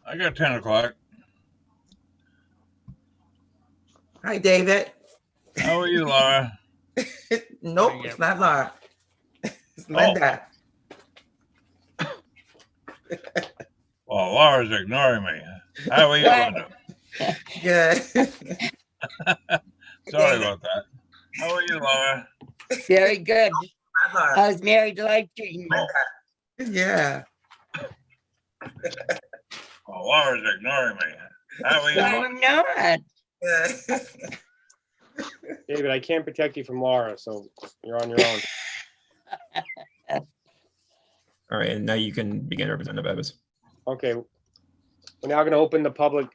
I got 10 o'clock. Hi, David. How are you, Laura? Nope, it's not Laura. It's Linda. Well, Laura's ignoring me. How are you, Linda? Good. Sorry about that. How are you, Laura? Very good. Not Laura. How's married life treating you? Yeah. Well, Laura's ignoring me. How are you? No, I'm not. Good. David, I can't protect you from Laura, so you're on your own. All right, and now you can begin, Representative Ebbets. Okay. We're now going to open the public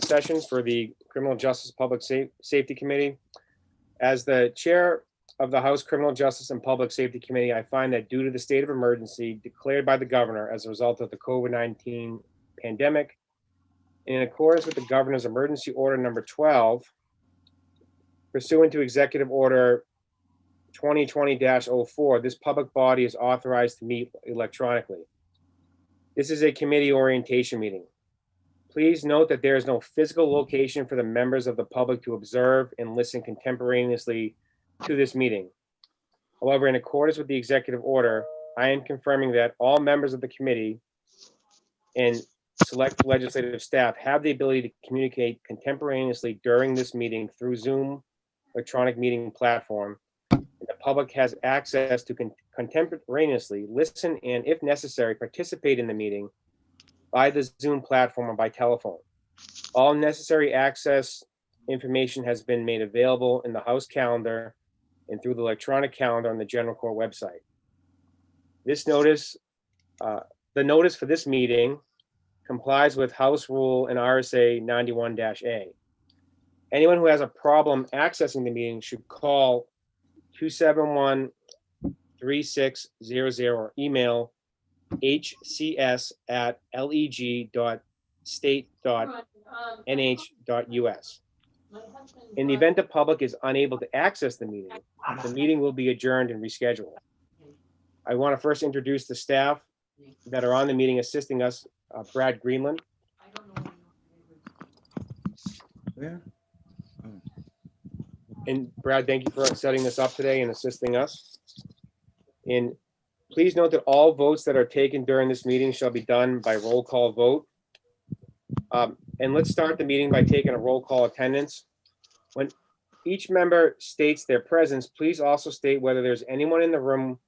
session for the Criminal Justice Public Safety Committee. As the chair of the House Criminal Justice and Public Safety Committee, I find that due to the state of emergency declared by the governor as a result of the COVID-19 pandemic, in accordance with the governor's emergency order number 12, pursuant to Executive Order 2020-04, this public body is authorized to meet electronically. This is a committee orientation meeting. Please note that there is no physical location for the members of the public to observe and listen contemporaneously to this meeting. However, in accordance with the executive order, I am confirming that all members of the committee and select legislative staff have the ability to communicate contemporaneously during this meeting through Zoom electronic meeting platform. And the public has access to contemporaneously listen and, if necessary, participate in the meeting by the Zoom platform or by telephone. All necessary access information has been made available in the House calendar and through the electronic calendar on the General Court website. This notice, the notice for this meeting complies with House Rule and RSA 91-A. Anyone who has a problem accessing the meeting should call 271-3600 or email hcs@leg.state.nh.us. In the event the public is unable to access the meeting will be adjourned and rescheduled. I want to first introduce the staff that are on the meeting assisting us. Brad Greenland. Yeah. And Brad, thank you for setting this up today and assisting us. And please note that all votes that are taken during this meeting shall be done by roll call vote. And let's start the meeting by taking a roll call attendance. When each member states their presence, please also state whether there's anyone in the room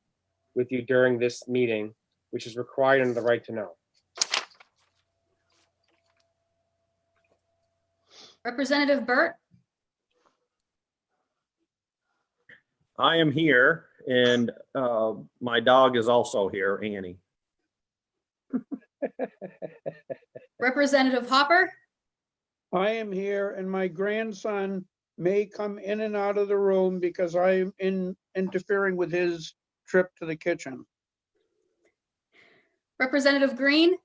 with you during this meeting, which is required under the right to know. Representative Burt, I am here, and my dog is also here, Annie. Representative Hopper, I am here and my grandson may come in and out of the room because I am interfering with his trip to the kitchen. Representative Green,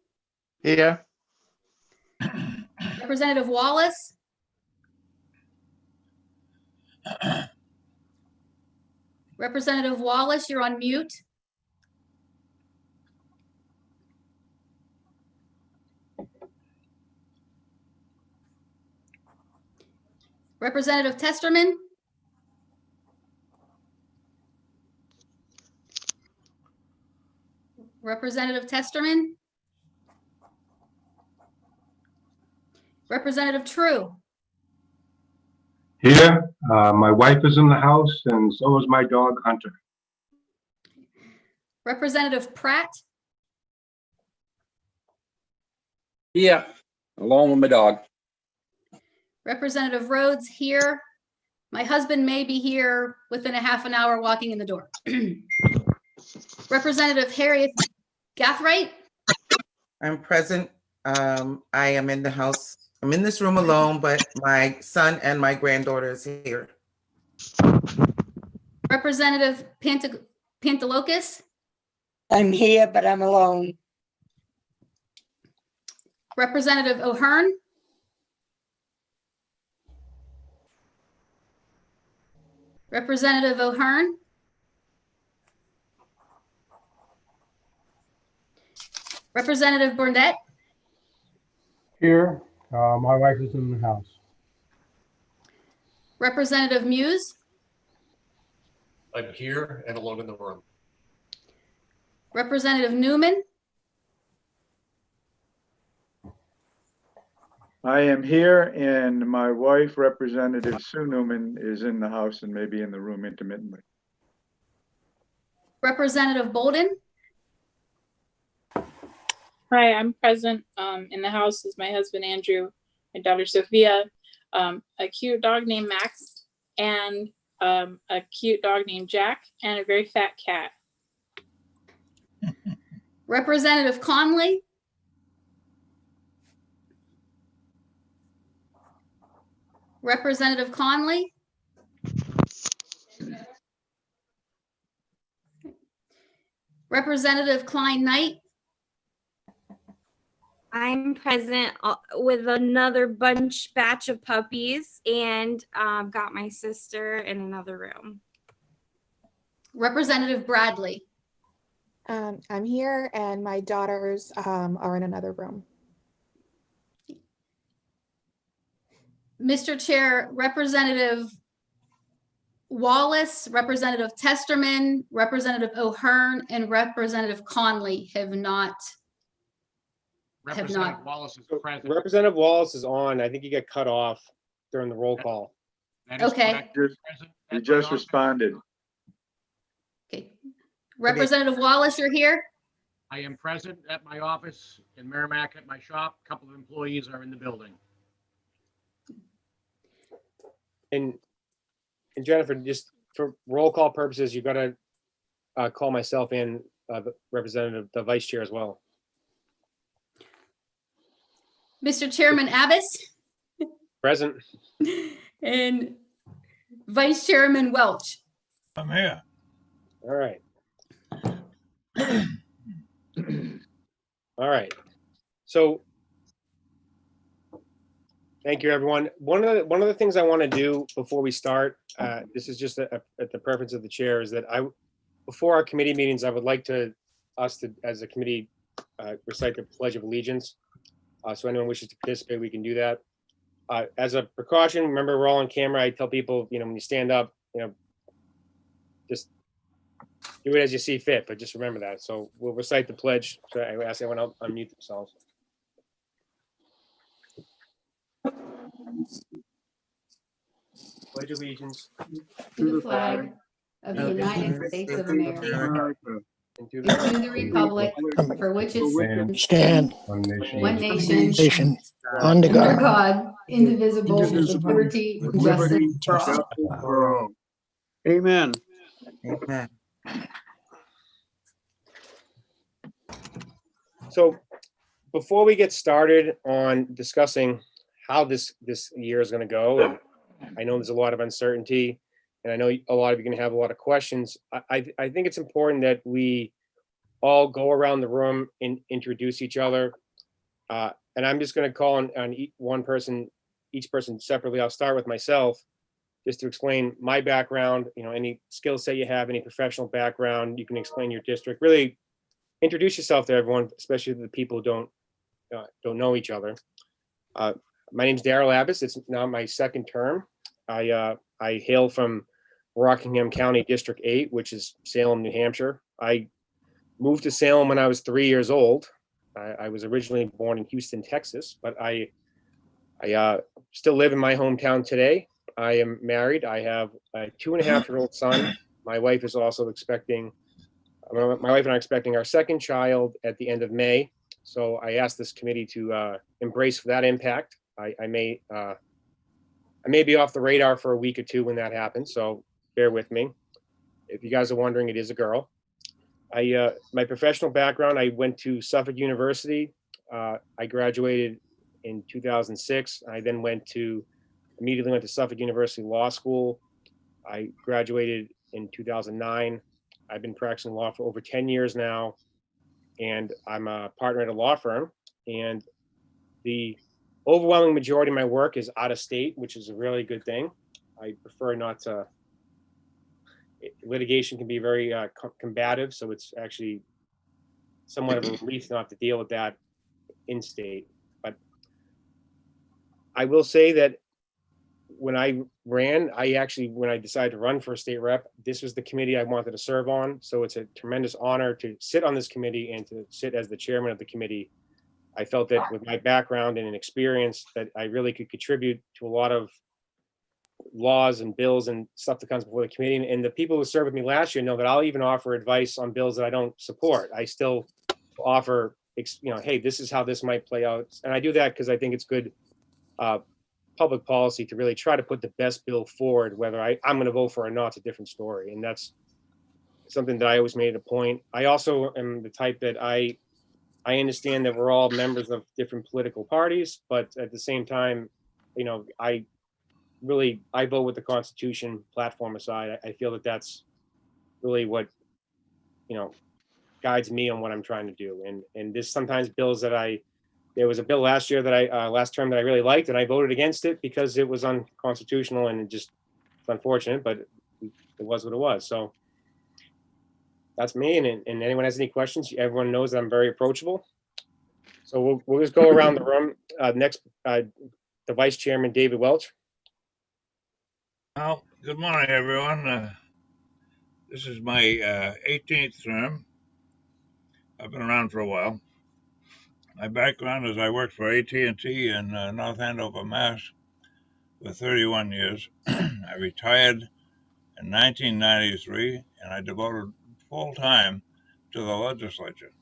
Here. Representative Wallace, Representative Wallace, you're on mute. Representative Testerman, Representative Testerman, Representative True, Here, my wife is in the house and so is my dog Hunter. Representative Pratt, Yeah, along with my dog. Representative Rhodes here. My husband may be here within a half an hour walking in the door. Representative Harriet Gathright, I'm present. I am in the house. I'm in this room alone, but my son and my granddaughter is here. Representative Pantelokis, I'm here, but I'm alone. Representative O'Hearn, Representative O'Hearn, Representative Burnett, Here, my wife is in the house. Representative Muse, I'm here and alone in the room. Representative Newman, I am here and my wife, Representative Sue Newman, is in the house and maybe in the room intermittently. Representative Bolden, Hi, I'm present. In the house is my husband, Andrew, my daughter, Sophia, a cute dog named Max, and a cute dog named Jack, and a very fat cat. Representative Conley, Representative Conley, Representative Klein Knight, I'm present with another batch of puppies and got my sister in another room. Representative Bradley. I'm here and my daughters are in another room. Mr. Chair, Representative Wallace, Representative Testerman, Representative O'Hearn, and Representative Conley have not. Representative Wallace is present. Representative Wallace is on. I think he got cut off during the roll call. That is Okay. correct. You just responded. Okay. Representative Wallace, you're here? I am present at my office in Merrimack at my shop. A couple of employees are in the building. And Jennifer, just for roll call purposes, you got to call myself in, the representative, the vice chair as well. Mr. Chairman Abbas Present. and Vice Chairman Welch. I'm here. All right. All right. So thank you, everyone. One of the things I want to do before we start, this is just at the preference of the chair, is that before our committee meetings, I would like us to, as a committee, recite the Pledge of Allegiance. So anyone wishes to participate, we can do that. As a precaution, remember we're all on camera. I tell people, when you stand up, just do it as you see fit, but just remember that. So we'll recite the pledge. So I ask everyone to unmute themselves. Pledge allegiance To the flag of the United States of America and to and to the republic for which it Stand. one nation, Under under God, indivisible, with liberty and justice for all. Amen. Amen. So before we get started on discussing how this year is going to go, and I know there's a lot of uncertainty, and I know a lot of you are going to have a lot of questions. I think it's important that we all go around the room and introduce each other. And I'm just going to call on each person separately. I'll start with myself, just to explain my background, any skill set you have, any professional background, you can explain your district. Really introduce yourself to everyone, especially the people who don't know each other. My name's Daryl Abbas. It's now my second term. I hail from Rockingham County District 8, which is Salem, New Hampshire. I moved to Salem when I was 3 years old. I was originally born in Houston, Texas, but I still live in my hometown today. I am married. I have a 2.5-year-old son. My wife is also expecting. My wife and I are expecting our second child at the end of May. So I asked this committee to embrace that impact. I may be off the radar for a week or two when that happens. So bear with me. If you guys are wondering, it is a girl. My professional background, I went to Suffolk University. I graduated in 2006. I then immediately went to Suffolk University Law School. I graduated in 2009. I've been practicing law for over 10 years now, and I'm a partner at a law firm. And the overwhelming majority of my work is out of state, which is a really good thing. I prefer not to. Litigation can be very combative, so it's actually somewhat of a relief not to deal with that in state. But I will say that when I ran, when I decided to run for a state rep, this was the committee I wanted to serve on. So it's a tremendous honor to sit on this committee and to sit as the chairman of the committee. I felt that with my background and experience that I really could contribute to a lot of laws and bills and stuff that comes before the committee. And the people who served with me last year know that I'll even offer advice on bills that I don't support. I still offer, hey, this is how this might play out. And I do that because I think it's good public policy to really try to put the best bill forward. Whether I'm going to vote for or not, it's a different story. And that's something that I always made a point. I also am the type that I understand that we're all members of different political parties, but at the same time, I vote with the Constitution platform aside. I feel that that's really what, guides me on what I'm trying to do. And there's sometimes bills that there was a bill last year that last term that I really liked, and I voted against it because it was unconstitutional, and it's unfortunate, but it was what it was. So that's me. And anyone has any questions, everyone knows that I'm very approachable. So we'll just go around the room. Next, the Vice Chairman, David Welch. Well, good morning, everyone. This is my 18th term. I've been around for a while. My background is I worked for AT&T in North Andover, Mass. for 31 years. I retired in 1993, and I devoted full time to the legislature.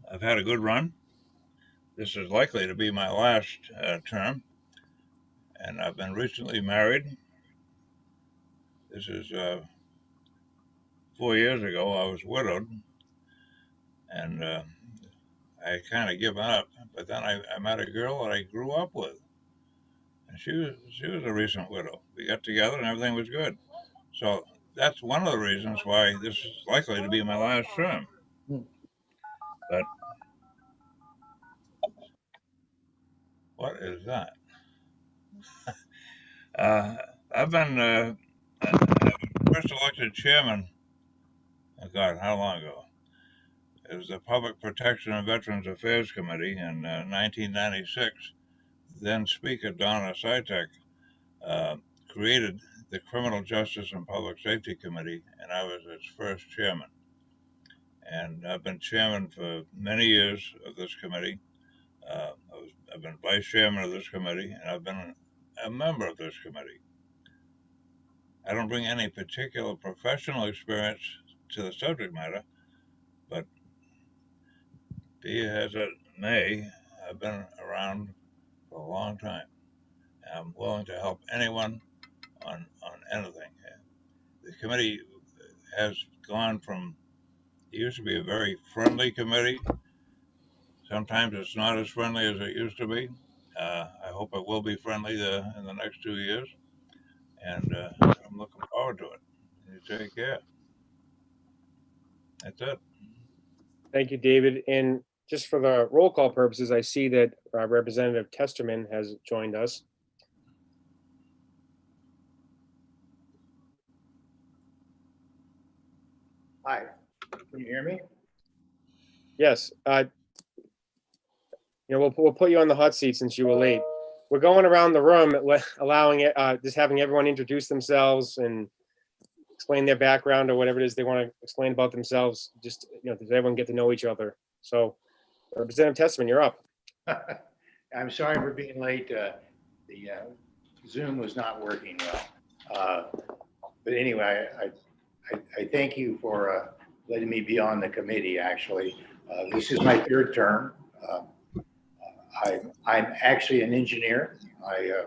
I've had a good run. This is likely to be my last term, and I've been recently married. This is 4 years ago. I was widowed, and I kind of given up. But then I met a girl that I grew up with, and she was a recent widow. We got together, and everything was good. So that's one of the reasons why this is likely to be my last term. But what is that? I've been first elected chairman. Oh God, how long ago? It was the Public Protection and Veterans Affairs Committee in 1996. Then Speaker Donna Sitek created the Criminal Justice and Public Safety Committee, and I was its first chairman. And I've been chairman for many years of this committee. I've been vice chairman of this committee, and I've been a member of this committee. I don't bring any particular professional experience to the subject matter, but be as it may, I've been around for a long time. I'm willing to help anyone on anything. The committee has gone from, it used to be a very friendly committee. Sometimes it's not as friendly as it used to be. I hope it will be friendly in the next 2 years. And I'm looking forward to it. You take care. That's it. Thank you, David. And just for the roll call purposes, I see that Representative Testerman has joined us. Hi, can you hear me? Yes. We'll put you on the hot seat since you were late. We're going around the room, allowing it, just having everyone introduce themselves and explain their background or whatever it is they want to explain about themselves. Just, does everyone get to know each other? So, Representative Testerman, you're up. I'm sorry for being late. The Zoom was not working well. But anyway, I thank you for letting me be on the committee, actually. This is my third term. I'm actually an engineer. I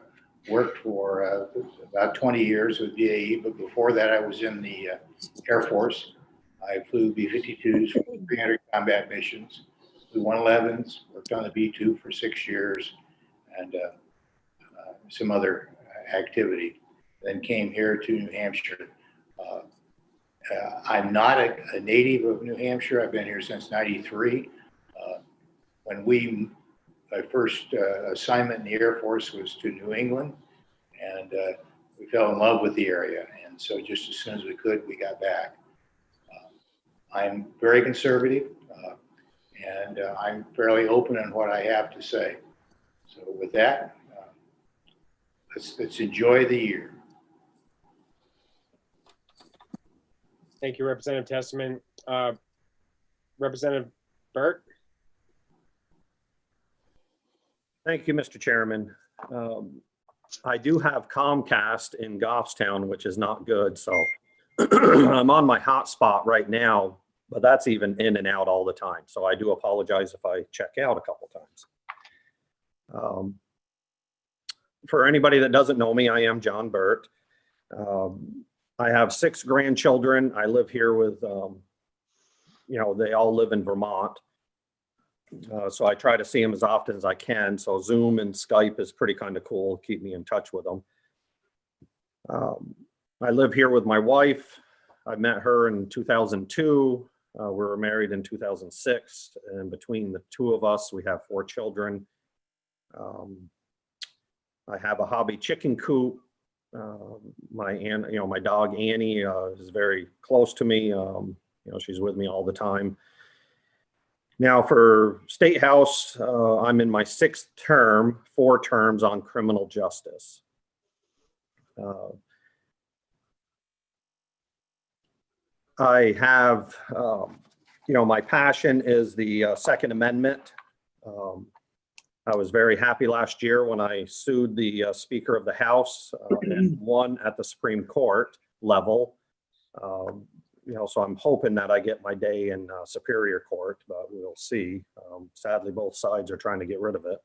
worked for about 20 years with BAE, but before that I was in the Air Force. I flew B-52s for 300 combat missions, flew 111s, worked on the B-2 for 6 years, and some other activity. Then came here to New Hampshire. I'm not a native of New Hampshire. I've been here since '93. My first assignment in the Air Force was to New England, and we fell in love with the area. And so just as soon as we could, we got back. I'm very conservative, and I'm fairly open in what I have to say. So with that, let's enjoy the year. Thank you, Representative Testament. Representative Burt? Thank you, Mr. Chairman. I do have Comcast in Goffstown, which is not good, so I'm on my hotspot right now, but that's even in and out all the time. So I do apologize if I check out a couple times. For anybody that doesn't know me, I am John Burt. I have 6 grandchildren. I live here with, they all live in Vermont. So I try to see them as often as I can. So Zoom and Skype is pretty kind of cool, keep me in touch with them. I live here with my wife. I met her in 2002. We were married in 2006. And between the two of us, we have 4 children. I have a hobby chicken coop. My dog Annie is very close to me. She's with me all the time. Now for State House, I'm in my 6th term, 4 terms on criminal justice. I have, my passion is the Second Amendment. I was very happy last year when I sued the Speaker of the House and won at the Supreme Court level. So I'm hoping that I get my day in Superior Court, but we'll see. Sadly, both sides are trying to get rid of it.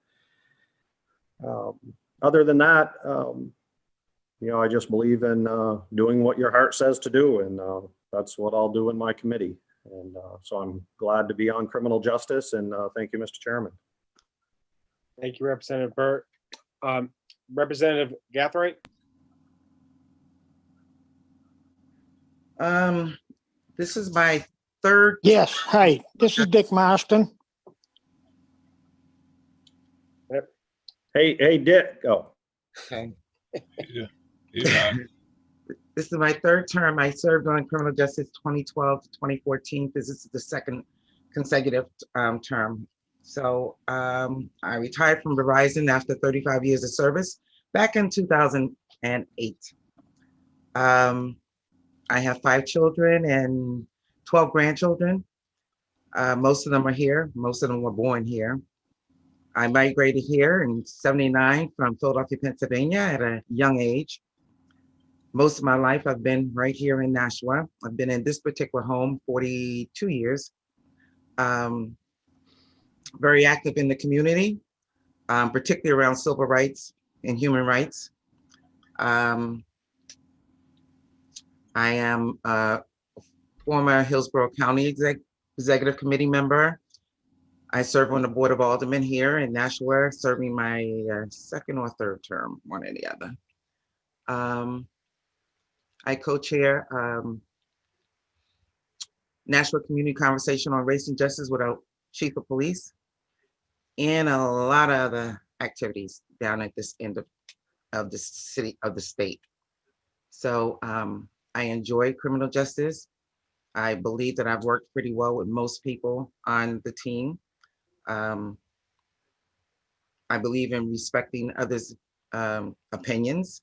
Other than that, I just believe in doing what your heart says to do, and that's what I'll do in my committee. And so I'm glad to be on criminal justice, and thank you, Mr. Chairman. Thank you, Representative Burt. Representative Gathright? This is my 3rd. Yes, hi, this is Dick Marston. Yep. Hey, Dick. Oh. Okay. Yeah. This is my 3rd term. I served on criminal justice 2012 to 2014. This is the 2nd consecutive term. So I retired from Verizon after 35 years of service back in 2008. I have 5 children and 12 grandchildren. Most of them are here. Most of them were born here. I migrated here in '79 from Philadelphia, Pennsylvania at a young age. Most of my life I've been right here in Nashua. I've been in this particular home 42 years. Very active in the community, particularly around civil rights and human rights. I am a former Hillsborough County Executive Committee member. I serve on the Board of Aldermen here in Nashua, serving my 2nd or 3rd term, one or the other. I co-chair Nashua Community Conversation on Race and Justice with our Chief of Police, and a lot of other activities down at this end of the city, of the state. So I enjoy criminal justice. I believe that I've worked pretty well with most people on the team. I believe in respecting others' opinions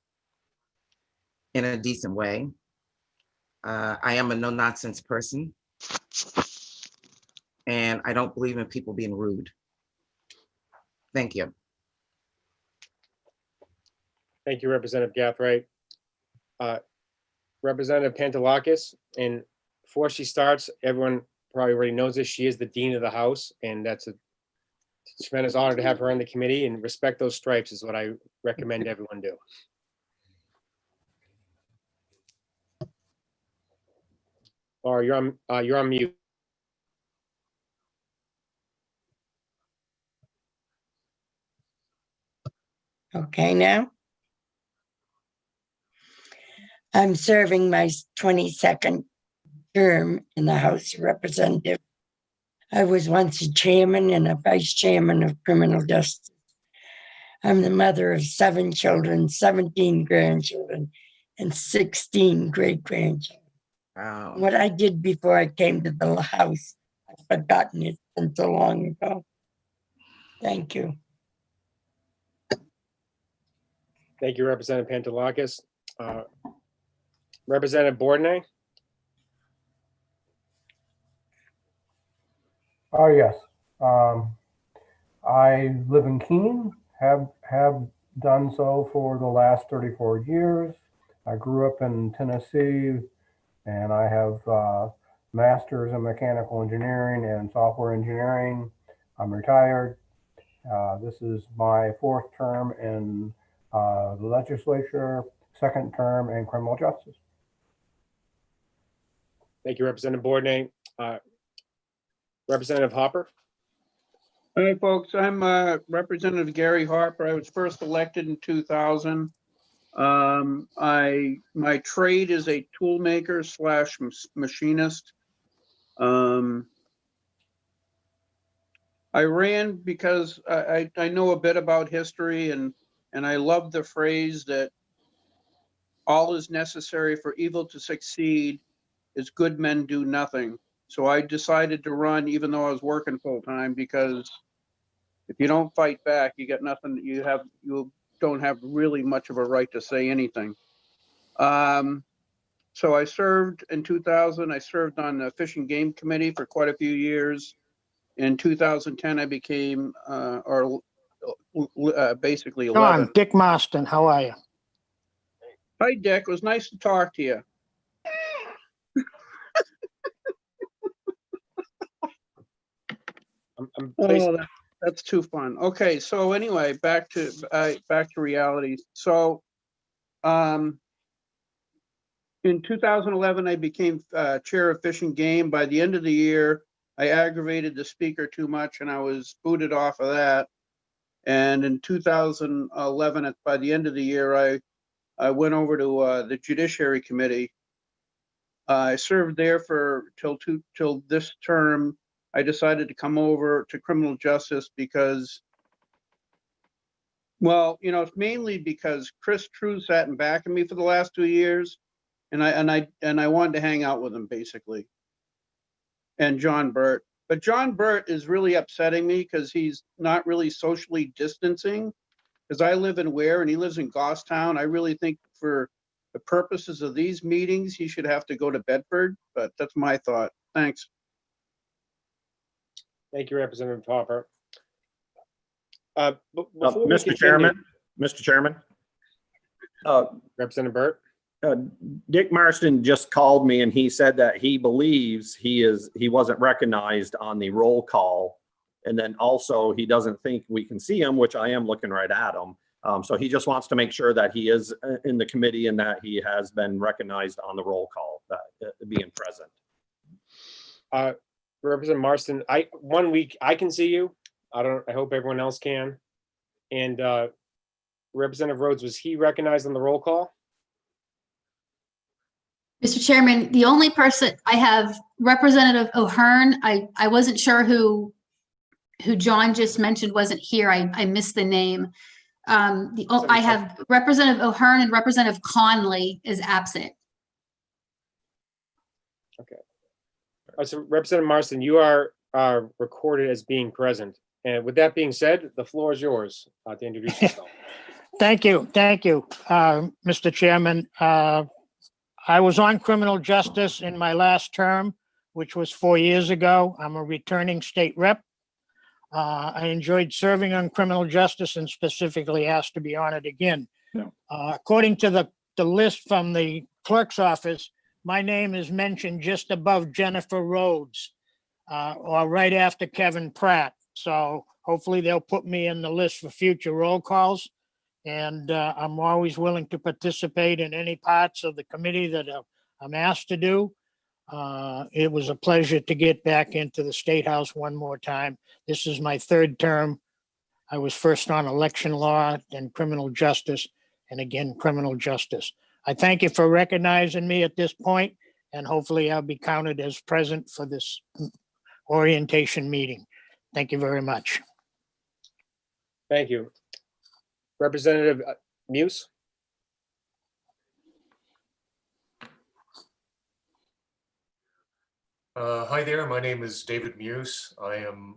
in a decent way. I am a no-nonsense person, and I don't believe in people being rude. Thank you. Thank you, Representative Gathright. Representative Pantelakis, and before she starts, everyone probably already knows this, she is the Dean of the House, and that's a tremendous honor to have her on the committee, and respect those stripes is what I recommend everyone do. Laura, you're on mute. Okay, now? I'm serving my 22nd term in the House of Representatives. I was once a chairman and a vice chairman of criminal justice. I'm the mother of 7 children, 17 grandchildren, and 16 great-grandchildren. Wow. What I did before I came to the House, I've forgotten it, it's been so long ago. Thank you. Thank you, Representative Pantelakis. Representative Bourdonnais? Oh, yes. I live in Keene, have done so for the last 34 years. I grew up in Tennessee, and I have masters in mechanical engineering and software engineering. I'm retired. This is my 4th term in the legislature, 2nd term in criminal justice. Thank you, Representative Bourdonnais. Representative Hopper? Hi, folks. I'm Representative Gary Harper. I was first elected in 2000. My trade is a tool maker slash machinist. I ran because I know a bit about history, and I love the phrase that all is necessary for evil to succeed is good men do nothing. So I decided to run even though I was working full time, because if you don't fight back, you got nothing. You don't have really much of a right to say anything. So I served in 2000. I served on the Fish and Game Committee for quite a few years. In 2010, I became, basically 11. John, Dick Marston, how are you? Hi, Dick. It was nice to talk to you. Oh, that's too fun. Okay, so anyway, back to reality. So, in 2011, I became chair of Fish and Game. By the end of the year, I aggravated the speaker too much, and I was booted off of that. And in 2011, by the end of the year, I went over to the Judiciary Committee. I served there till this term. I decided to come over to criminal justice because, well, it's mainly because Chris True sat in back of me for the last 2 years, and I wanted to hang out with him basically, and John Burt. But John Burt is really upsetting me because he's not really socially distancing. Because I live in Ware and he lives in Goffstown. I really think for the purposes of these meetings, he should have to go to Bedford. But that's my thought. Thanks. Thank you, Representative Hopper. Mr. Chairman. Representative Burt? Dick Marston just called me and he said that he believes he wasn't recognized on the roll call. And then also he doesn't think we can see him, which I am looking right at him. So he just wants to make sure that he is in the committee and that he has been recognized on the roll call, being present. Representative Marston, 1 week I can see you. I hope everyone else can. And Representative Rhodes, was he recognized on the roll call? Mr. Chairman, the only person I have, Representative O'Hearn. I wasn't sure who John just mentioned wasn't here. I missed the name. I have Representative O'Hearn, and Representative Conley is absent. Okay. So Representative Marston, you are recorded as being present. And with that being said, the floor is yours to introduce yourself. Thank you, Mr. Chairman. I was on criminal justice in my last term, which was 4 years ago. I'm a returning state rep. I enjoyed serving on criminal justice and specifically asked to be on it again. Yeah. According to the list from the clerk's office, my name is mentioned just above Jennifer Rhodes, or right after Kevin Pratt. So hopefully they'll put me in the list for future roll calls. And I'm always willing to participate in any parts of the committee that I'm asked to do. It was a pleasure to get back into the State House one more time. This is my 3rd term. I was first on election law, then criminal justice, and again, criminal justice. I thank you for recognizing me at this point, and hopefully I'll be counted as present for this orientation meeting. Thank you very much. Thank you. Representative Muse? Hi there, my name is David Muse. I am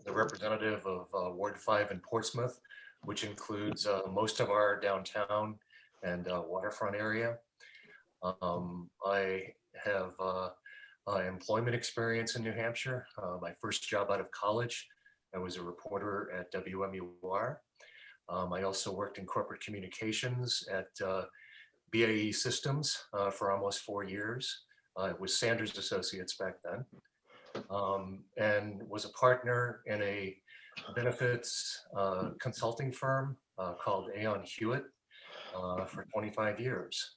the representative of Ward 5 in Portsmouth. which includes most of our downtown and waterfront area. I have employment experience in New Hampshire. My first job out of college, I was a reporter at WMUR. I also worked in corporate communications at BAE Systems for almost 4 years. It was Sanders Associates back then, and was a partner in a benefits consulting firm called Aon Hewitt for 25 years.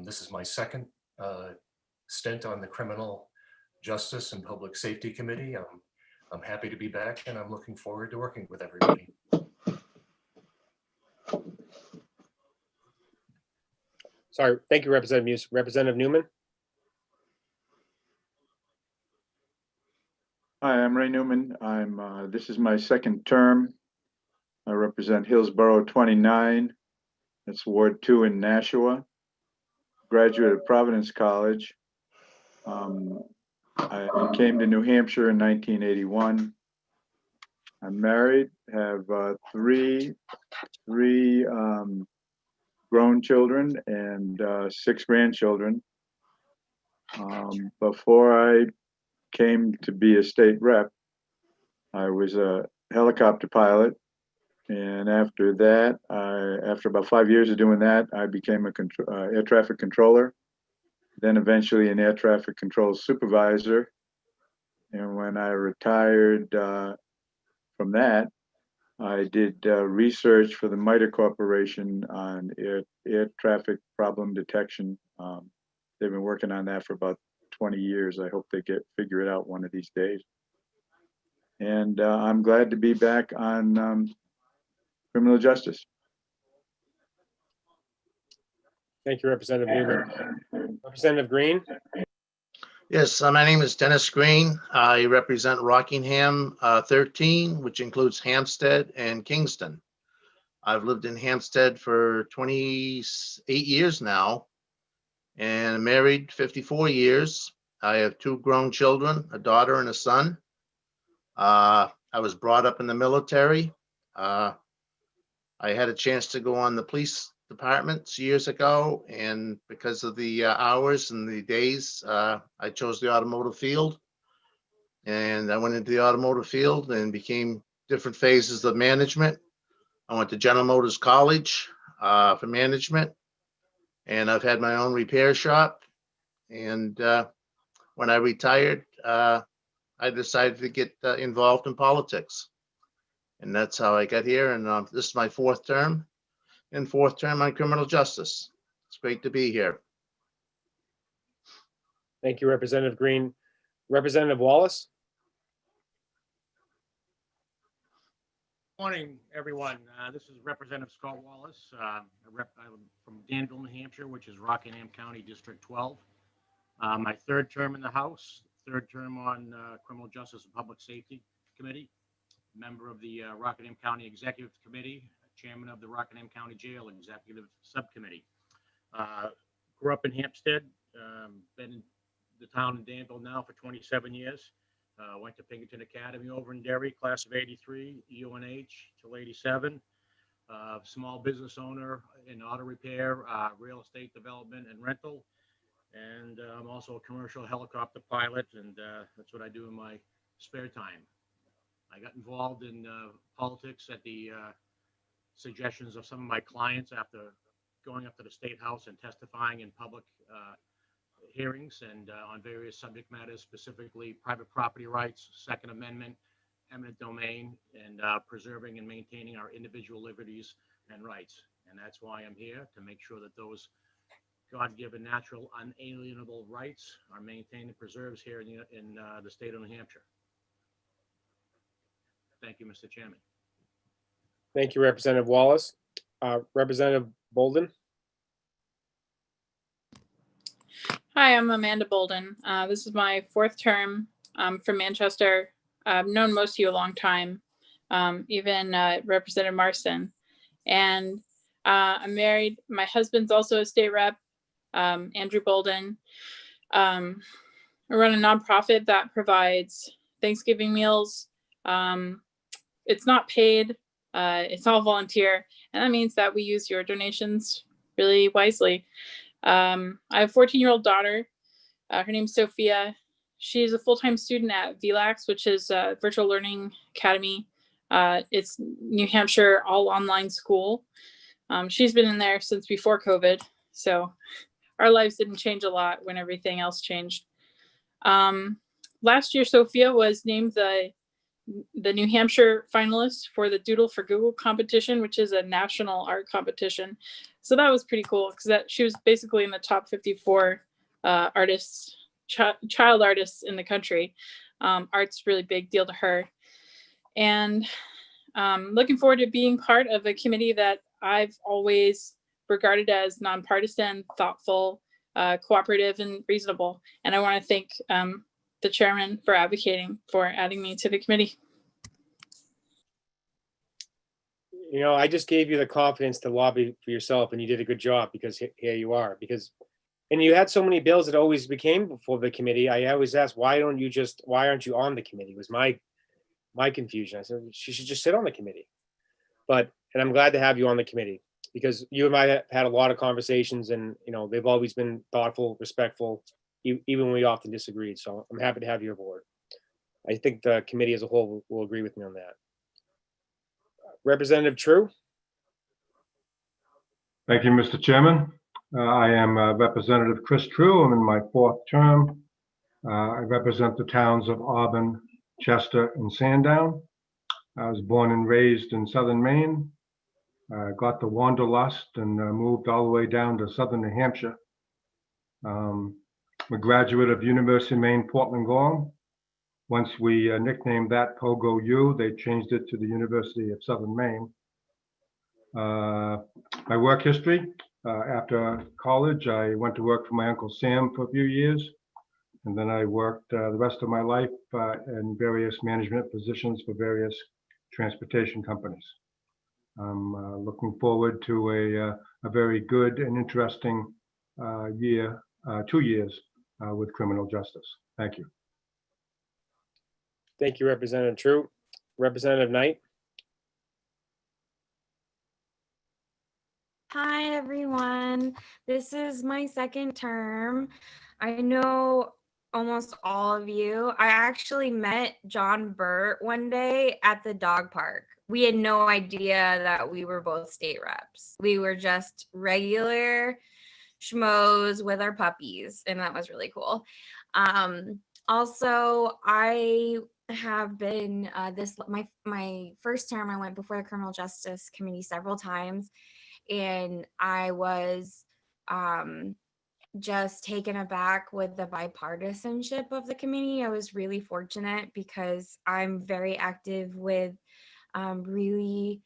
This is my second stint on the Criminal Justice and Public Safety Committee. I'm happy to be back, and I'm looking forward to working with everybody. Sorry, thank you, Representative Muse. Representative Newman? Hi, I'm Ray Newman. This is my second term. I represent Hillsborough 29. That's Ward 2 in Nashua. Graduate of Providence College. I came to New Hampshire in 1981. I'm married, have three grown children and 6 grandchildren. Before I came to be a state rep, I was a helicopter pilot. And after that, after about 5 years of doing that, I became a air traffic controller, then eventually an air traffic control supervisor. And when I retired from that, I did research for the MITRE Corporation on air traffic problem detection. They've been working on that for about 20 years. I hope they figure it out one of these days. And I'm glad to be back on criminal justice. Thank you, Representative Newman. Representative Green? Yes, my name is Dennis Green. I represent Rockingham 13, which includes Hampstead and Kingston. I've lived in Hampstead for 28 years now and married 54 years. I have 2 grown children, a daughter and a son. I was brought up in the military. I had a chance to go on the police departments years ago, and because of the hours and the days, I chose the automotive field. And I went into the automotive field and became different phases of management. I went to General Motors College for management, and I've had my own repair shop. And when I retired, I decided to get involved in politics. And that's how I got here. And this is my 4th term. And 4th term on criminal justice. It's great to be here. Thank you, Representative Green. Representative Wallace? Morning, everyone. This is Representative Scott Wallace. I'm from Danville, New Hampshire, which is Rockingham County, District 12. My 3rd term in the House, 3rd term on Criminal Justice and Public Safety Committee, member of the Rockingham County Executive Committee, chairman of the Rockingham County Jail Executive Subcommittee. Grew up in Hampstead, been in the town of Danville now for 27 years. Went to Pinkerton Academy over in Derry, class of 83, UNH till 87. Small business owner in auto repair, real estate development and rental. And I'm also a commercial helicopter pilot, and that's what I do in my spare time. I got involved in politics at the suggestions of some of my clients after going up to the State House and testifying in public hearings and on various subject matters, specifically private property rights, Second Amendment, eminent domain, and preserving and maintaining our individual liberties and rights. And that's why I'm here, to make sure that those God-given natural unalienable rights are maintained and preserved here in the state of New Hampshire. Thank you, Mr. Chairman. Thank you, Representative Wallace. Representative Bolden? Hi, I'm Amanda Bolden. This is my 4th term from Manchester. I've known most of you a long time, even Representative Marston. And I'm married. My husband's also a state rep, Andrew Bolden. I run a nonprofit that provides Thanksgiving meals. It's not paid. It's all volunteer, and that means that we use your donations really wisely. I have a 14-year-old daughter. Her name's Sophia. She's a full-time student at VLAX, which is a virtual learning academy. It's New Hampshire all online school. She's been in there since before COVID, so our lives didn't change a lot when everything else changed. Last year, Sophia was named the New Hampshire finalist for the Doodle for Google competition, which is a national art competition. So that was pretty cool because she was basically in the top 54 artists, child artists in the country. Art's a really big deal to her. And looking forward to being part of a committee that I've always regarded as nonpartisan, thoughtful, cooperative, and reasonable. And I want to thank the chairman for advocating for adding me to the committee. You know, I just gave you the confidence to lobby for yourself, and you did a good job because here you are. And you had so many bills that always became before the committee. I always asked, why aren't you on the committee? Was my confusion. I said, she should just sit on the committee. And I'm glad to have you on the committee because you and I have had a lot of conversations, and you know they've always been thoughtful, respectful, even when we often disagreed. So I'm happy to have you aboard. I think the committee as a whole will agree with me on that. Representative True. Thank you, Mr. Chairman. I am Representative Chris True. I'm in my 4th term. I represent the towns of Auburn, Chester, and Sandown. I was born and raised in southern Maine. Got the wanderlust and moved all the way down to southern New Hampshire. I'm a graduate of University of Maine, Portland Gorham. Once we nicknamed that Pogo U, they changed it to the University of Southern Maine. My work history, after college, I went to work for my Uncle Sam for a few years. And then I worked the rest of my life in various management positions for various transportation companies. I'm looking forward to a very good and interesting 2 years with criminal justice. Thank you. Thank you, Representative True. Representative Knight. Hi, everyone. This is my 2nd term. I know almost all of you. I actually met John Burt one day at the dog park. We had no idea that we were both state reps. We were just regular schmoes with our puppies, and that was really cool. Also, I have been my first term. I went before the Criminal Justice Committee several times, and I was just taken aback with the bipartisanship of the committee. I was really fortunate because I'm very active with really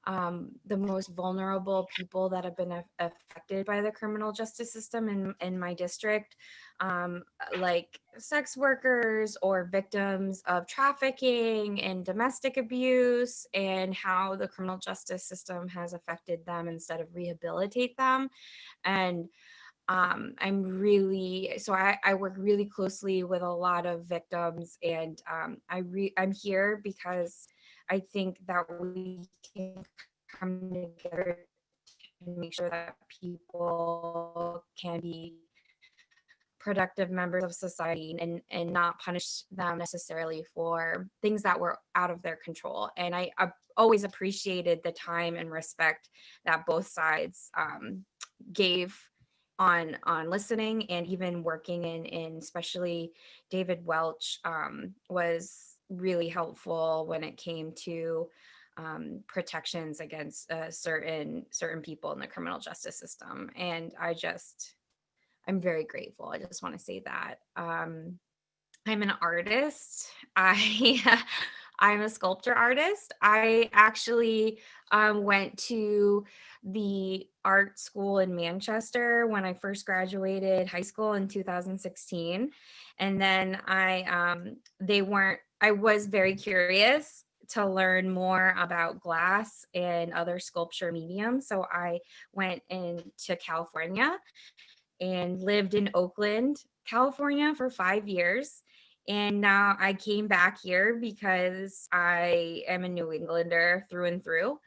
the most vulnerable people that have been affected by the criminal justice system in my district, like sex workers or victims of trafficking and domestic abuse, and how the criminal justice system has affected them instead of rehabilitate them. And I work really closely with a lot of victims, and I'm here because I think that we can come together to make sure that people can be productive members of society and not punish them necessarily for things that were out of their control. And I always appreciated the time and respect that both sides gave on listening and even working in especially David Welch was really helpful when it came to protections against certain people in the criminal justice system. And I'm very grateful. I just want to say that. I'm an artist. I'm a sculpture artist. I actually went to the art school in Manchester when I first graduated high school in 2016. And then I was very curious to learn more about glass and other sculpture mediums. So I went into California and lived in Oakland, California for 5 years. And now I came back here because I am a New Englander through and through.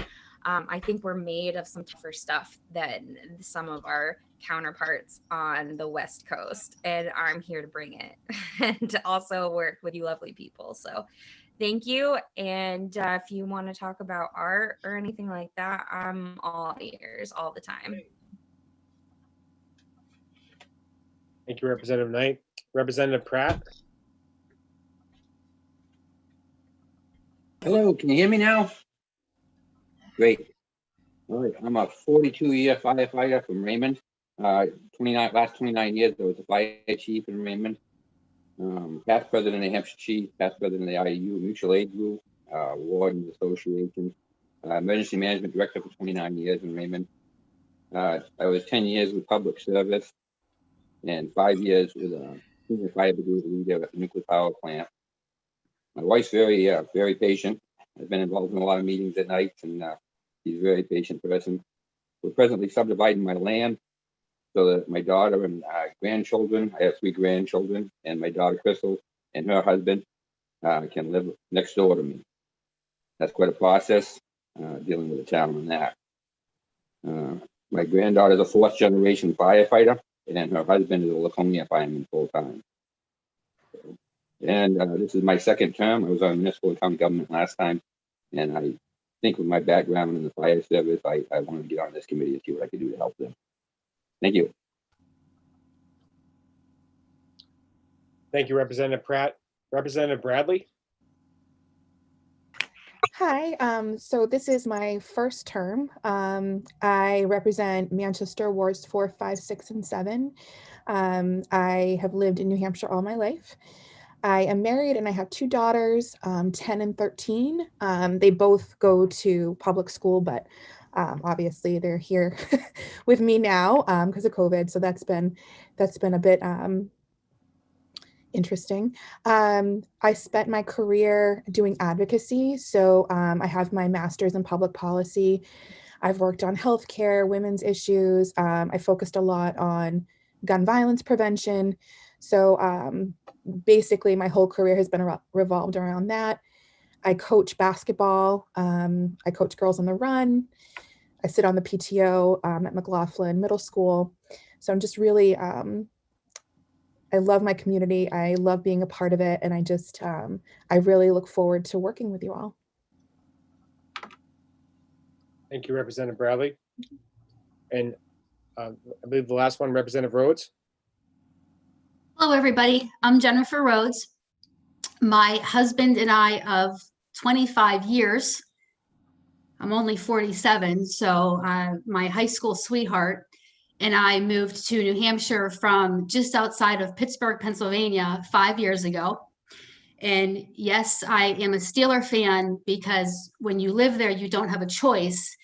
I think we're made of some tougher stuff than some of our counterparts on the West Coast. And I'm here to bring it and to also work with you lovely people. So thank you. And if you want to talk about art or anything like that, I'm all ears all the time. Thank you, Representative Knight. Representative Pratt? Hello, can you hear me now? Great. All right, I'm a 42-year firefighter from Raymond. Last 29 years, I was a fire chief in Raymond. Past president of the Hampshire Chief, past president of the IU Mutual Aid Group, Wardens Association, emergency management director for 29 years in Raymond. I was 10 years with public service and 5 years with a senior fire brigade leader at a nuclear power plant. My wife's very patient. I've been involved in a lot of meetings at night, and she's a very patient person. We're presently subdividing my land so that my daughter and grandchildren, I have 3 grandchildren, and my daughter Crystal and her husband can live next door to me. That's quite a process, dealing with the town on that. My granddaughter's a 4th generation firefighter, and her husband is a Laconia fireman full time. And this is my 2nd term. I was on municipal and county government last time, and I think with my background in the fire service, I want to get on this committee and see what I can do to help them. Thank you. Thank you, Representative Pratt. Representative Bradley? Hi, so this is my first term. I represent Manchester wards 4, 5, 6, and 7. I have lived in New Hampshire all my life. I am married and I have 2 daughters, 10 and 13. They both go to public school, but obviously they're here with me now because of COVID. So that's been a bit interesting. I spent my career doing advocacy. So I have my master's in public policy. I've worked on healthcare, women's issues. I focused a lot on gun violence prevention. So basically my whole career has been revolved around that. I coach basketball. I coach Girls on the Run. I sit on the PTO at McLaughlin Middle School. So I'm just really, I love my community. I love being a part of it. And I really look forward to working with you all. Thank you, Representative Bradley. And I believe the last one, Representative Rhodes. Hello, everybody. I'm Jennifer Rhodes. My husband and I of 25 years. I'm only 47, so my high school sweetheart and I moved to New Hampshire from just outside of Pittsburgh, Pennsylvania 5 years ago. And yes, I am a Steeler fan because when you live there, you don't have a choice.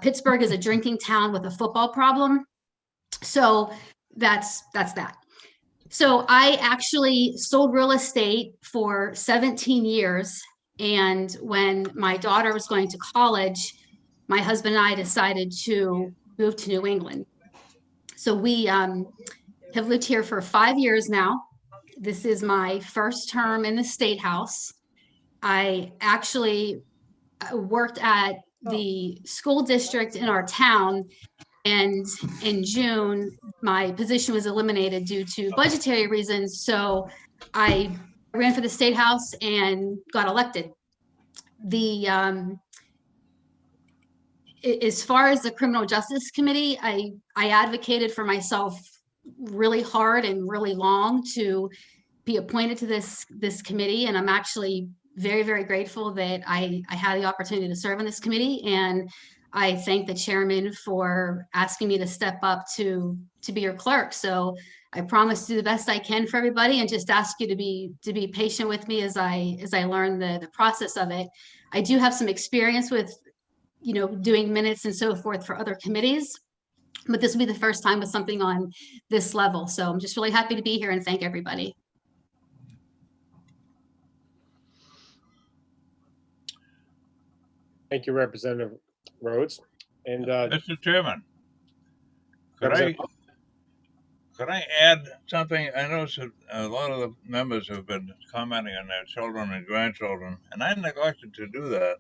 Pittsburgh is a drinking town with a football problem. So that's that. So I actually sold real estate for 17 years. And when my daughter was going to college, my husband and I decided to move to New England. So we have lived here for 5 years now. This is my first term in the State House. I actually worked at the school district in our town. And in June, my position was eliminated due to budgetary reasons. So I ran for the State House and got elected. As far as the Criminal Justice Committee, I advocated for myself really hard and really long to be appointed to this committee. And I'm actually very, very grateful that I had the opportunity to serve on this committee. And I thank the chairman for asking me to step up to be your clerk. So I promise to do the best I can for everybody and just ask you to be patient with me as I learn the process of it. I do have some experience with, doing minutes and so forth for other committees, but this will be the first time with something on this level. So I'm just really happy to be here and thank everybody. Thank you, Representative Rhodes. And Mr. Chairman, could Could I add something? I noticed that a lot of the members have been commenting on their children and grandchildren, and I neglected to do that.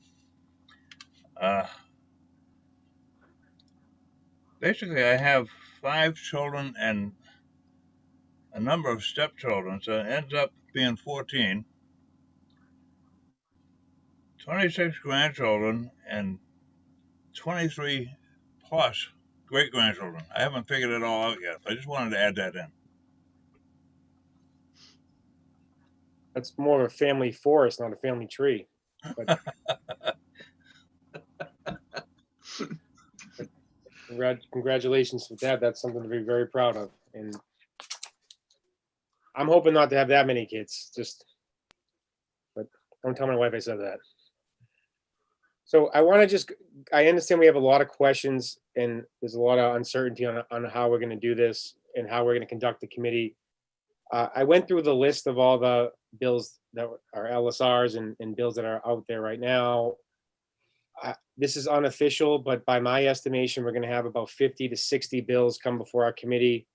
Basically, I have 5 children and a number of stepchildren, so it ends up being 14, 26 grandchildren, and 23 plus great grandchildren. I haven't figured it all out yet. I just wanted to add that in. That's more of a family forest, not a family tree. But congratulations with that. That's something to be very proud of. And I'm hoping not to have that many kids. But don't tell my wife I said that. So I want to I understand we have a lot of questions and there's a lot of uncertainty on how we're going to do this and how we're going to conduct the committee. I went through the list of all the bills that are LSRs and bills that are out there right now. This is unofficial, but by my estimation, we're going to have about 50 to 60 bills come before our committee.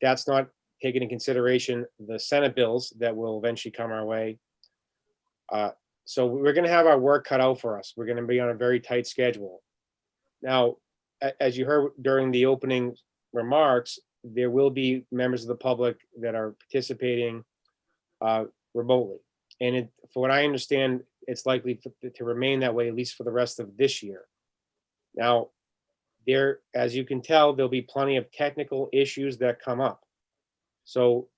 That's not taking into consideration the Senate bills that will eventually come our way. So we're going to have our work cut out for us. We're going to be on a very tight schedule. Now, as you heard during the opening remarks, there will be members of the public that are participating remotely. And for what I understand, it's likely to remain that way, at least for the rest of this year. Now, as you can tell, there'll be plenty of technical issues that come up. So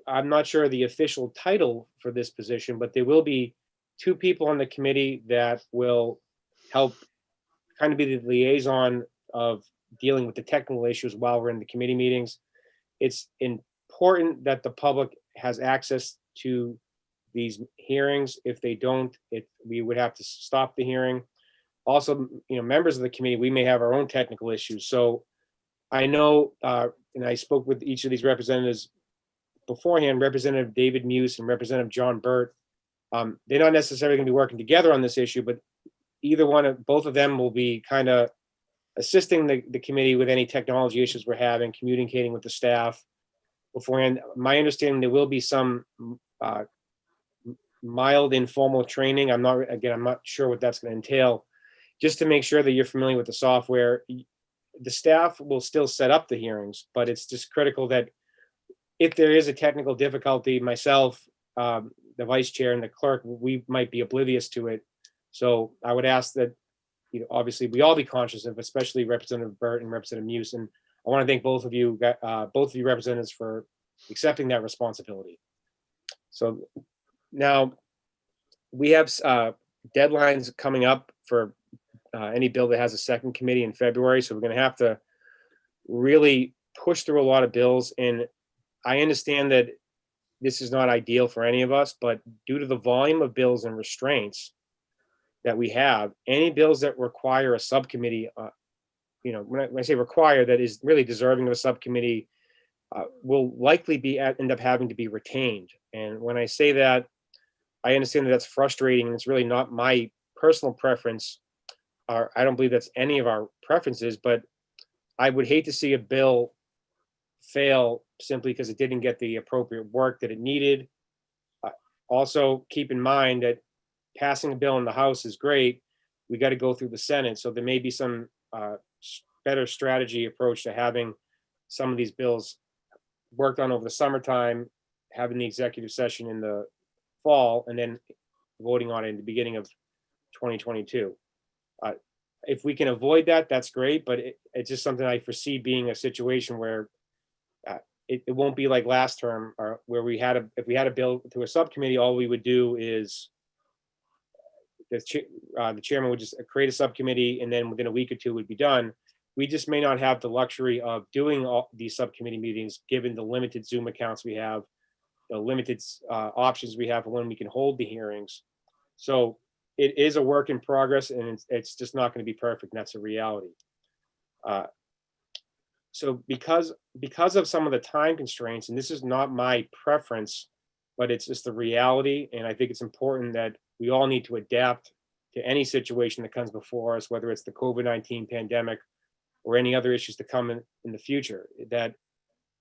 I'm not sure the official title for this position, but there will be 2 people on the committee that will help kind of be the liaison of dealing with the technical issues while we're in the committee meetings. It's important that the public has access to these hearings. If they don't, we would have to stop the hearing. Also, members of the committee, we may have our own technical issues. So I know, and I spoke with each of these representatives beforehand, Representative David Muse and Representative John Burt. They're not necessarily going to be working together on this issue, but both of them will be kind of assisting the committee with any technology issues we're having, communicating with the staff beforehand. My understanding, there will be some mild informal training. I'm not sure what that's going to entail, just to make sure that you're familiar with the software. The staff will still set up the hearings, but it's just critical that if there is a technical difficulty, myself, the vice chair and the clerk, we might be oblivious to it. So I would ask that, obviously we all be conscious of, especially Representative Burt and Representative Muse. And I want to thank both of you representatives for accepting that responsibility. So now we have deadlines coming up for any bill that has a second committee in February. So we're going to have to really push through a lot of bills. And I understand that this is not ideal for any of us, but due to the volume of bills and restraints that we have, any bills that require a subcommittee, when I say require, that is really deserving of a subcommittee, will likely end up having to be retained. And when I say that, I understand that that's frustrating, and it's really not my personal preference. I don't believe that's any of our preferences, but I would hate to see a bill fail simply because it didn't get the appropriate work that it needed. Also, keep in mind that passing a bill in the House is great. We got to go through the Senate. So there may be some better strategy approach to having some of these bills worked on over the summertime, having the executive session in the fall, and then voting on it in the beginning of 2022. If we can avoid that, that's great, but it's just something I foresee being a situation where it won't be like last term, or where if we had a bill to a subcommittee, all we would do is the chairman would just create a subcommittee, and then within a week or 2 would be done. We just may not have the luxury of doing all these subcommittee meetings, given the limited Zoom accounts we have, the limited options we have for when we can hold the hearings. So it is a work in progress, and it's just not going to be perfect. And that's a reality. So because of some of the time constraints, and this is not my preference, but it's just the reality. And I think it's important that we all need to adapt to any situation that comes before us, whether it's the COVID-19 pandemic or any other issues to come in the future, that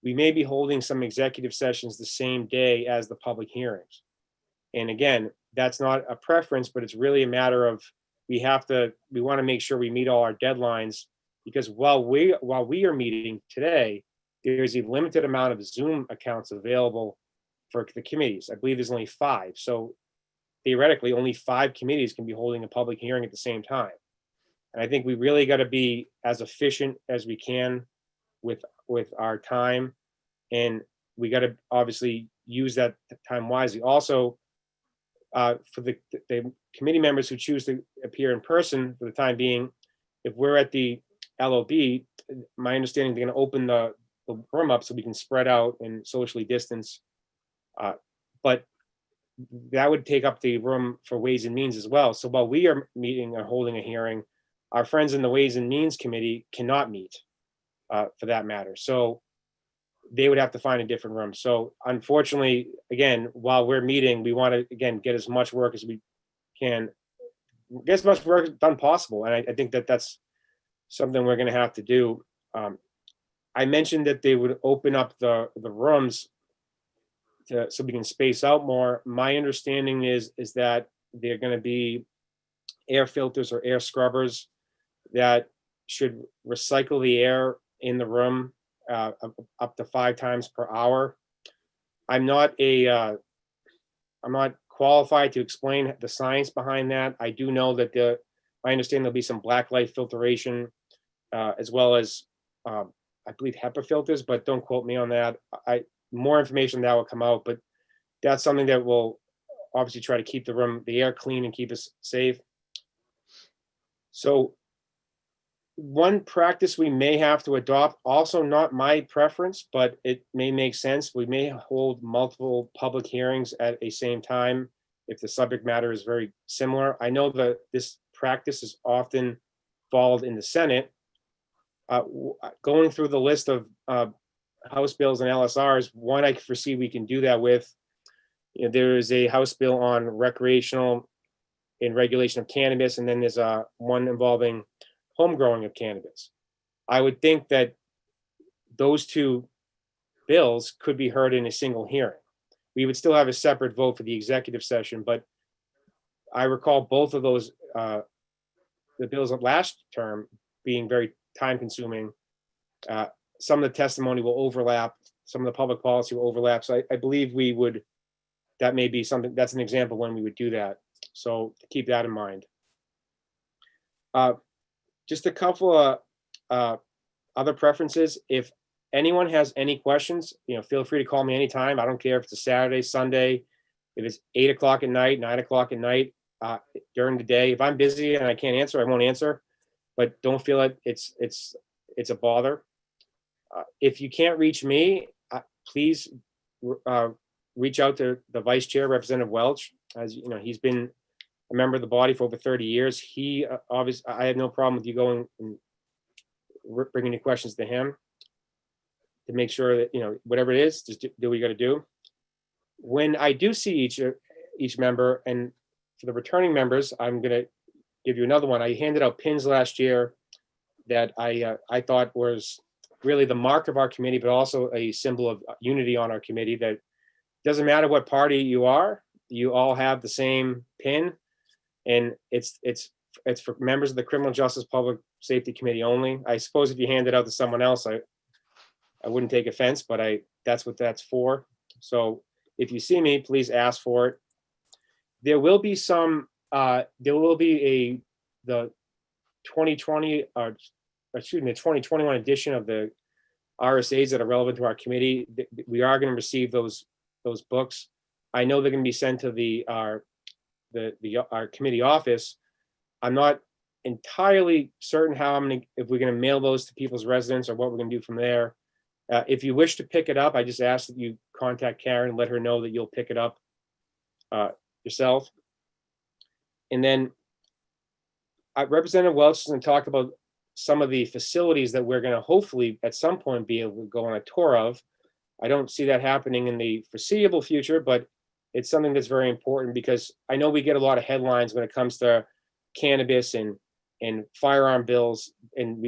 we may be holding some executive sessions the same day as the public hearings. And again, that's not a preference, but it's really a matter of we want to make sure we meet all our deadlines, because while we are meeting today, there's a limited amount of Zoom accounts available for the committees. I believe there's only 5. So theoretically, only 5 committees can be holding a public hearing at the same time. And I think we really got to be as efficient as we can with our time. And we got to obviously use that time wisely. Also, for the committee members who choose to appear in person for the time being, if we're at the LOB, my understanding, they're going to open the room up so we can spread out and socially distance. But that would take up the room for Ways and Means as well. So while we are meeting or holding a hearing, our friends in the Ways and Means Committee cannot meet for that matter. So they would have to find a different room. So unfortunately, again, while we're meeting, we want to, again, get as much work as we can, get as much work done possible. And I think that that's something we're going to have to do. I mentioned that they would open up the rooms so we can space out more. My understanding is that they're going to be air filters or air scrubbers that should recycle the air in the room up to 5 times per hour. I'm not qualified to explain the science behind that. I do know that I understand there'll be some black light filtration as well as I believe HEPA filters, but don't quote me on that. More information that will come out, but that's something that will obviously try to keep the air clean and keep us safe. So one practice we may have to adopt, also not my preference, but it may make sense. We may hold multiple public hearings at a same time if the subject matter is very similar. I know that this practice is often followed in the Senate. Going through the list of House bills and LSRs, one I foresee we can do that with. There is a House bill on recreational and regulation of cannabis, and then there's one involving home growing of cannabis. I would think that those 2 bills could be heard in a single hearing. We would still have a separate vote for the executive session, but I recall both of those, the bills of last term being very time consuming. Some of the testimony will overlap, some of the public policy will overlap. So I believe that may be something, that's an example when we would do that. So keep that in mind. Just a couple of other preferences. If anyone has any questions, feel free to call me anytime. I don't care if it's a Saturday, Sunday, if it's 8 o'clock at night, 9 o'clock at night, during the day. If I'm busy and I can't answer, I won't answer, but don't feel it. It's a bother. If you can't reach me, please reach out to the Vice Chair, Representative Welch. As you know, he's been a member of the body for over 30 years. He obviously, I have no problem with you going and bringing your questions to him to make sure that, whatever it is, just do what you got to do. When I do see each member, and for the returning members, I'm going to give you another one. I handed out pins last year that I thought was really the mark of our committee, but also a symbol of unity on our committee, that doesn't matter what party you are, you all have the same pin. And it's for members of the Criminal Justice Public Safety Committee only. I suppose if you hand it out to someone else, I wouldn't take offense, but that's what that's for. So if you see me, please ask for it. There will be the 2020, the 2021 edition of the RSAs that are relevant to our committee. We are going to receive those books. I know they're going to be sent to our committee office. I'm not entirely certain if we're going to mail those to people's residence or what we're going to do from there. If you wish to pick it up, I just ask that you contact Karen and let her know that you'll pick it up yourself. And then Representative Welch is going to talk about some of the facilities that we're going to hopefully at some point be able to go on a tour of. I don't see that happening in the foreseeable future, but it's something that's very important because I know we get a lot of headlines when it comes to cannabis and firearm bills, and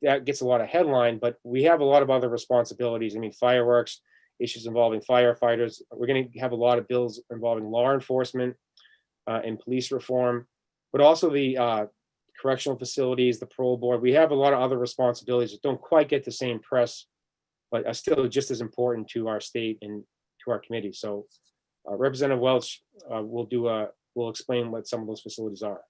that gets a lot of headline, but we have a lot of other responsibilities. I mean, fireworks, issues involving firefighters. We're going to have a lot of bills involving law enforcement and police reform, but also the correctional facilities, the parole board. We have a lot of other responsibilities that don't quite get the same press, but are still just as important to our state and to our committee. So Representative Welch will explain what some of those facilities are.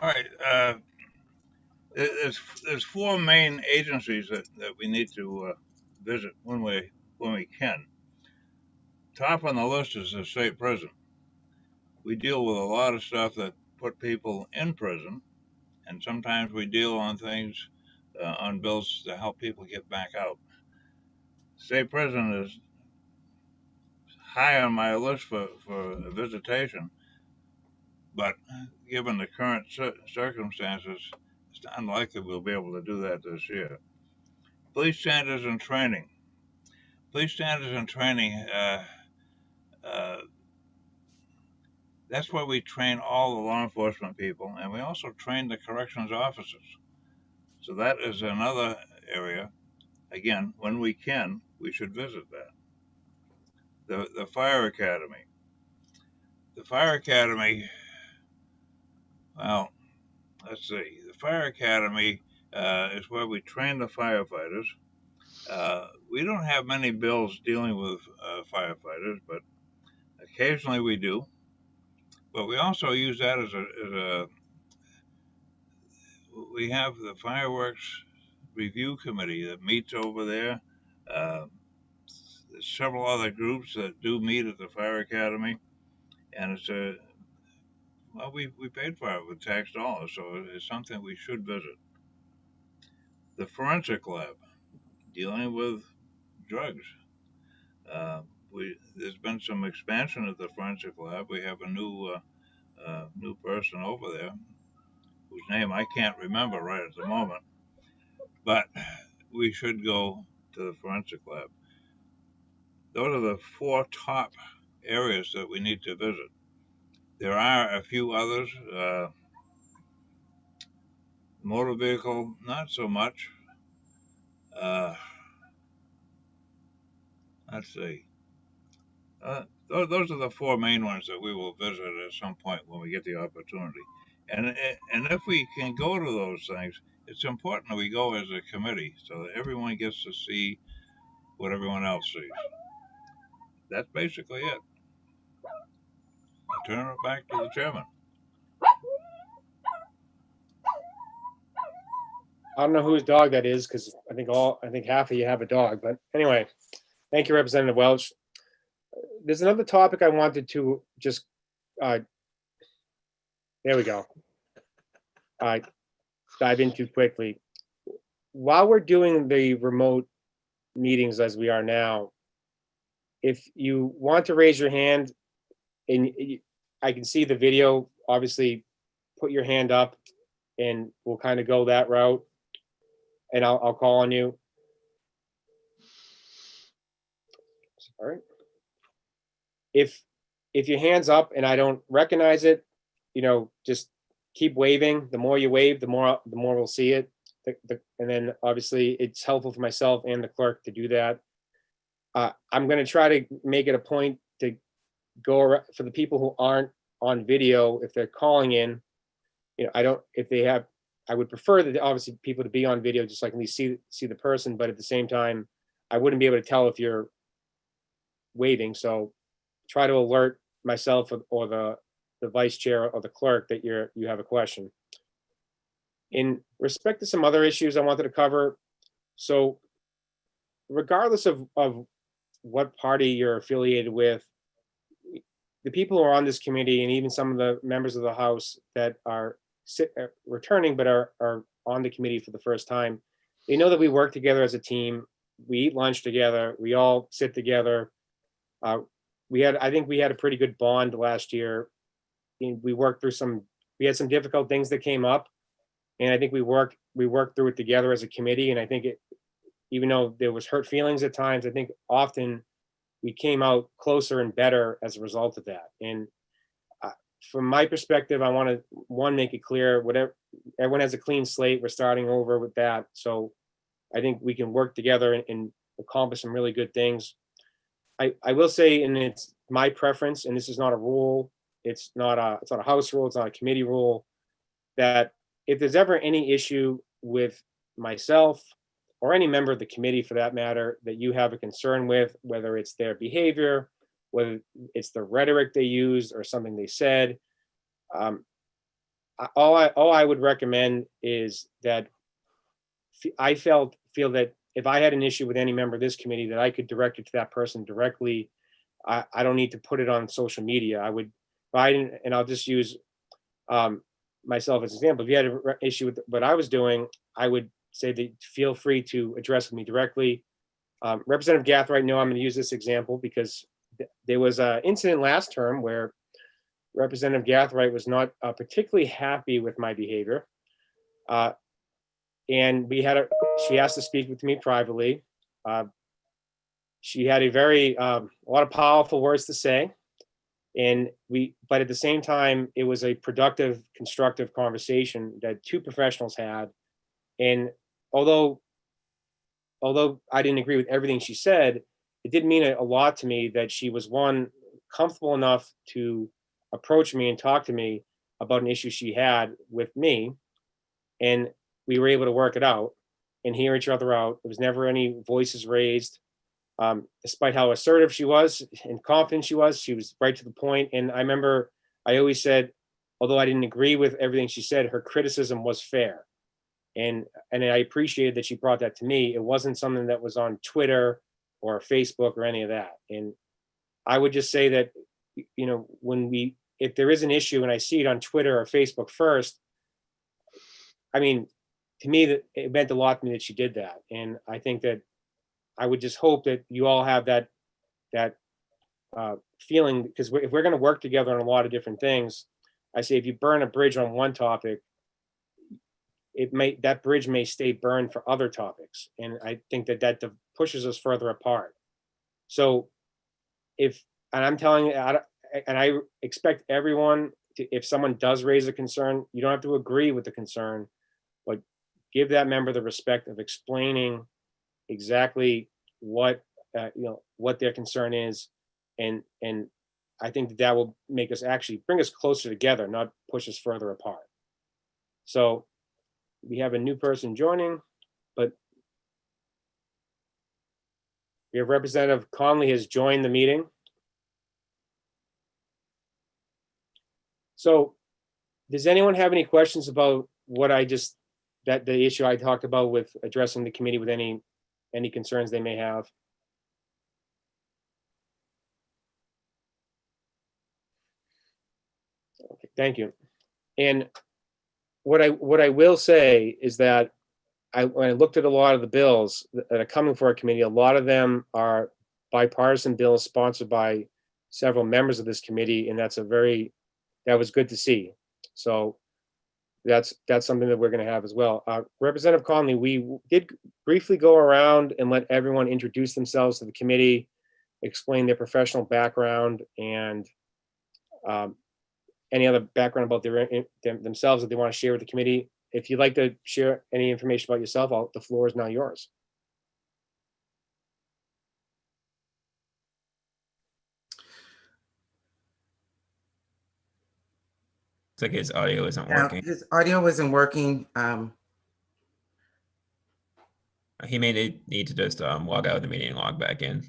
All right. There's four main agencies that we need to visit when we can. Top on the list is the state prison. We deal with a lot of stuff that put people in prison, and sometimes we deal on things on bills to help people get back out. State prison is high on my list for visitation, but given the current circumstances, it's unlikely we'll be able to do that this year. Police standards and training. Police standards and training, that's where we train all the law enforcement people, and we also train the corrections officers. So that is another area. Again, when we can, we should visit that. The fire academy. The fire academy, well, let's see. The fire academy is where we train the firefighters. We don't have many bills dealing with firefighters, but occasionally we do. But we also use that as a we have the fireworks review committee that meets over there. There's several other groups that do meet at the fire academy, and it's well, we paid for it with tax dollars, so it's something we should visit. The forensic lab, dealing with drugs. There's been some expansion at the forensic lab. We have a new person over there whose name I can't remember right at the moment, but we should go to the forensic lab. Those are the four top areas that we need to visit. There are a few others. Motor vehicle, not so much. Let's see. Those are the four main ones that we will visit at some point when we get the opportunity. And if we can go to those things, it's important that we go as a committee so that everyone gets to see what everyone else sees. That's basically it. I'll turn it back to the chairman. I don't know whose dog that is because I think half of you have a dog. But anyway, thank you, Representative Welch. There's another topic I wanted to just there we go. Dive into quickly. While we're doing the remote meetings as we are now, if you want to raise your hand, and I can see the video, obviously put your hand up and we'll kind of go that route. And I'll call on you. All right. If your hand's up and I don't recognize it, just keep waving. The more you wave, the more we'll see it. And then obviously it's helpful for myself and the clerk to do that. I'm going to try to make it a point to go around for the people who aren't on video. If they're calling in, I would prefer that obviously people to be on video just so I can at least see the person, but at the same time, I wouldn't be able to tell if you're waving. So try to alert myself or the vice chair or the clerk that you have a question. In respect to some other issues I wanted to cover, so regardless of what party you're affiliated with, the people who are on this committee and even some of the members of the House that are returning but are on the committee for the first time, they know that we work together as a team. We eat lunch together. We all sit together. I think we had a pretty good bond last year. We worked through we had some difficult things that came up, and I think we worked through it together as a committee. And I think even though there was hurt feelings at times, I think often we came out closer and better as a result of that. And from my perspective, I want to, one, make it clear, whatever, everyone has a clean slate. We're starting over with that. So I think we can work together and accomplish some really good things. I will say, and it's my preference, and this is not a rule, it's not a house rule, it's not a committee rule, that if there's ever any issue with myself or any member of the committee for that matter, that you have a concern with, whether it's their behavior, whether it's the rhetoric they used or something they said, all I would recommend is that I feel that if I had an issue with any member of this committee, that I could direct it to that person directly. I don't need to put it on social media. I would, and I'll just use myself as an example. If you had an issue with what I was doing, I would say that feel free to address me directly. Representative Gathright, no, I'm going to use this example because there was an incident last term where Representative Gathright was not particularly happy with my behavior. And she asked to speak with me privately. She had a lot of powerful words to say. But at the same time, it was a productive, constructive conversation that two professionals had. And although I didn't agree with everything she said, it did mean a lot to me that she was, one, comfortable enough to approach me and talk to me about an issue she had with me. And we were able to work it out and hear each other out. There was never any voices raised. Despite how assertive she was and confident she was right to the point. And I remember I always said, although I didn't agree with everything she said, her criticism was fair. And I appreciated that she brought that to me. It wasn't something that was on Twitter or Facebook or any of that. And I would just say that, you know, if there is an issue and I see it on Twitter or Facebook first, I mean, to me, that it meant a lot to me that she did that. And I think that I would just hope that you all have that feeling, because if we're going to work together on a lot of different things, I say if you burn a bridge on one topic, that bridge may stay burned for other topics. And I think that pushes us further apart. So and I'm telling you, and I expect everyone to, if someone does raise a concern, you don't have to agree with the concern, but give that member the respect of explaining exactly what their concern is, and I think that will make us actually bring us closer together, not push us further apart. So we have a new person joining, but we have Representative Conley has joined the meeting. So does anyone have any questions about what the issue I talked about with addressing the committee with any concerns they may have? Okay, thank you. And what I will say is that when I looked at a lot of the bills that are coming for our committee, a lot of them are bipartisan bills sponsored by several members of this committee, and that was good to see. So that's something that we're going to have as well. Representative Conley, we did briefly go around and let everyone introduce themselves to the committee, explain their professional background, and any other background about themselves that they want to share with the committee. If you'd like to share any information about yourself, the floor is now yours. Looks like his audio isn't working. His audio isn't working. He may need to just log out of the meeting and log back in.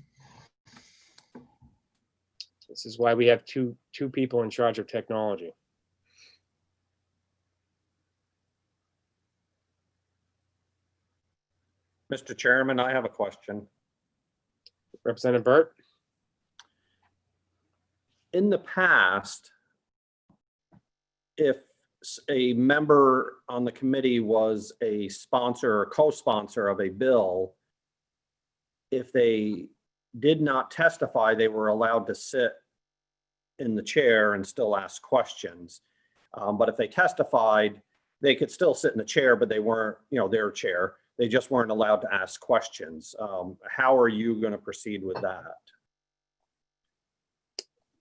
This is why we have two people in charge of technology. Mr. Chairman, I have a question. Representative Burt? In the past, if a member on the committee was a sponsor or co-sponsor of a bill, if they did not testify, they were allowed to sit in the chair and still ask questions. But if they testified, they could still sit in the chair, but they weren't, their chair. They just weren't allowed to ask questions. How are you going to proceed with that?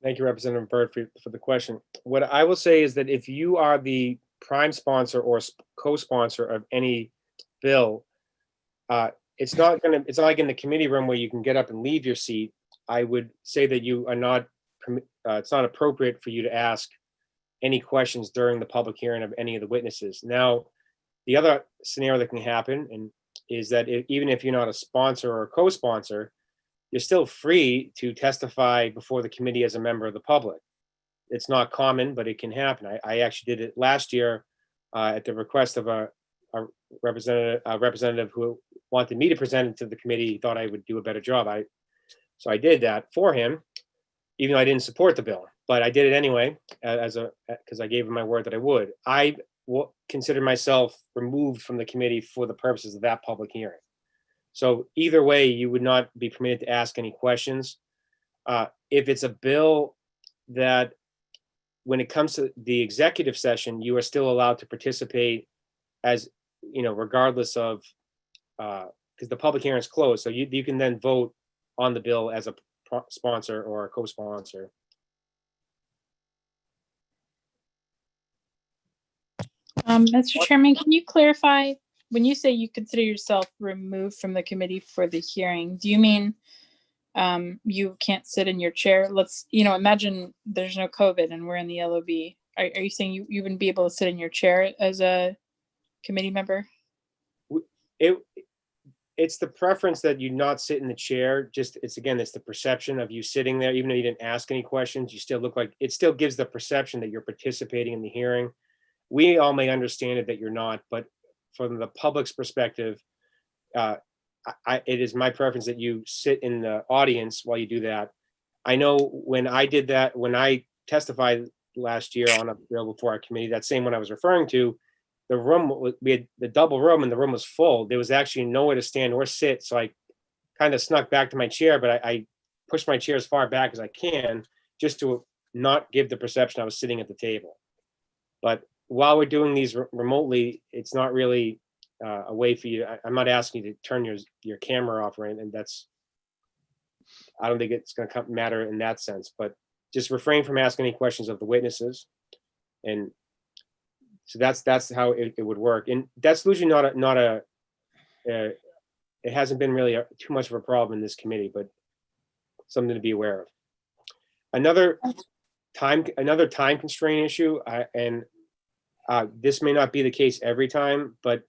Thank you, Representative Byrd, for the question. What I will say is that if you are the prime sponsor or co-sponsor of any bill, it's not like in the committee room where you can get up and leave your seat. I would say that you are not, it's not appropriate for you to ask any questions during the public hearing of any of the witnesses. Now, the other scenario that can happen is that even if you're not a sponsor or a co-sponsor, you're still free to testify before the committee as a member of the public. It's not common, but it can happen. I actually did it last year at the request of a representative who wanted me to present it to the committee. He thought I would do a better job. So I did that for him, even though I didn't support the bill, but I did it anyway because I gave him my word that I would. I consider myself removed from the committee for the purposes of that public hearing. So either way, you would not be permitted to ask any questions. If it's a bill that, when it comes to the executive session, you are still allowed to participate as, regardless of, because the public hearing is closed. So you can then vote on the bill as a sponsor or a co-sponsor. Mr. Chairman, can you clarify, when you say you consider yourself removed from the committee for the hearing, do you mean you can't sit in your chair? Let's, imagine there's no COVID and we're in the LOB. Are you saying you wouldn't be able to sit in your chair as a committee member? It's the preference that you not sit in the chair. It's the perception of you sitting there, even though you didn't ask any questions, you still look like, it still gives the perception that you're participating in the hearing. We all may understand it that you're not, but from the public's perspective, it is my preference that you sit in the audience while you do that. I know when I did that, when I testified last year on a bill before our committee, that same one I was referring to, the room, we had the double room and the room was full. There was actually nowhere to stand or sit. So I kind of snuck back to my chair, but I pushed my chair as far back as I can just to not give the perception I was sitting at the table. But while we're doing these remotely, it's not really a way for you. I'm not asking you to turn your camera off, right? And I don't think it's going to matter in that sense, but just refrain from asking any questions of the witnesses. And so that's how it would work. And that's usually it hasn't been really too much of a problem in this committee, but something to be aware of. Another time constraint issue, this may not be the case every time, but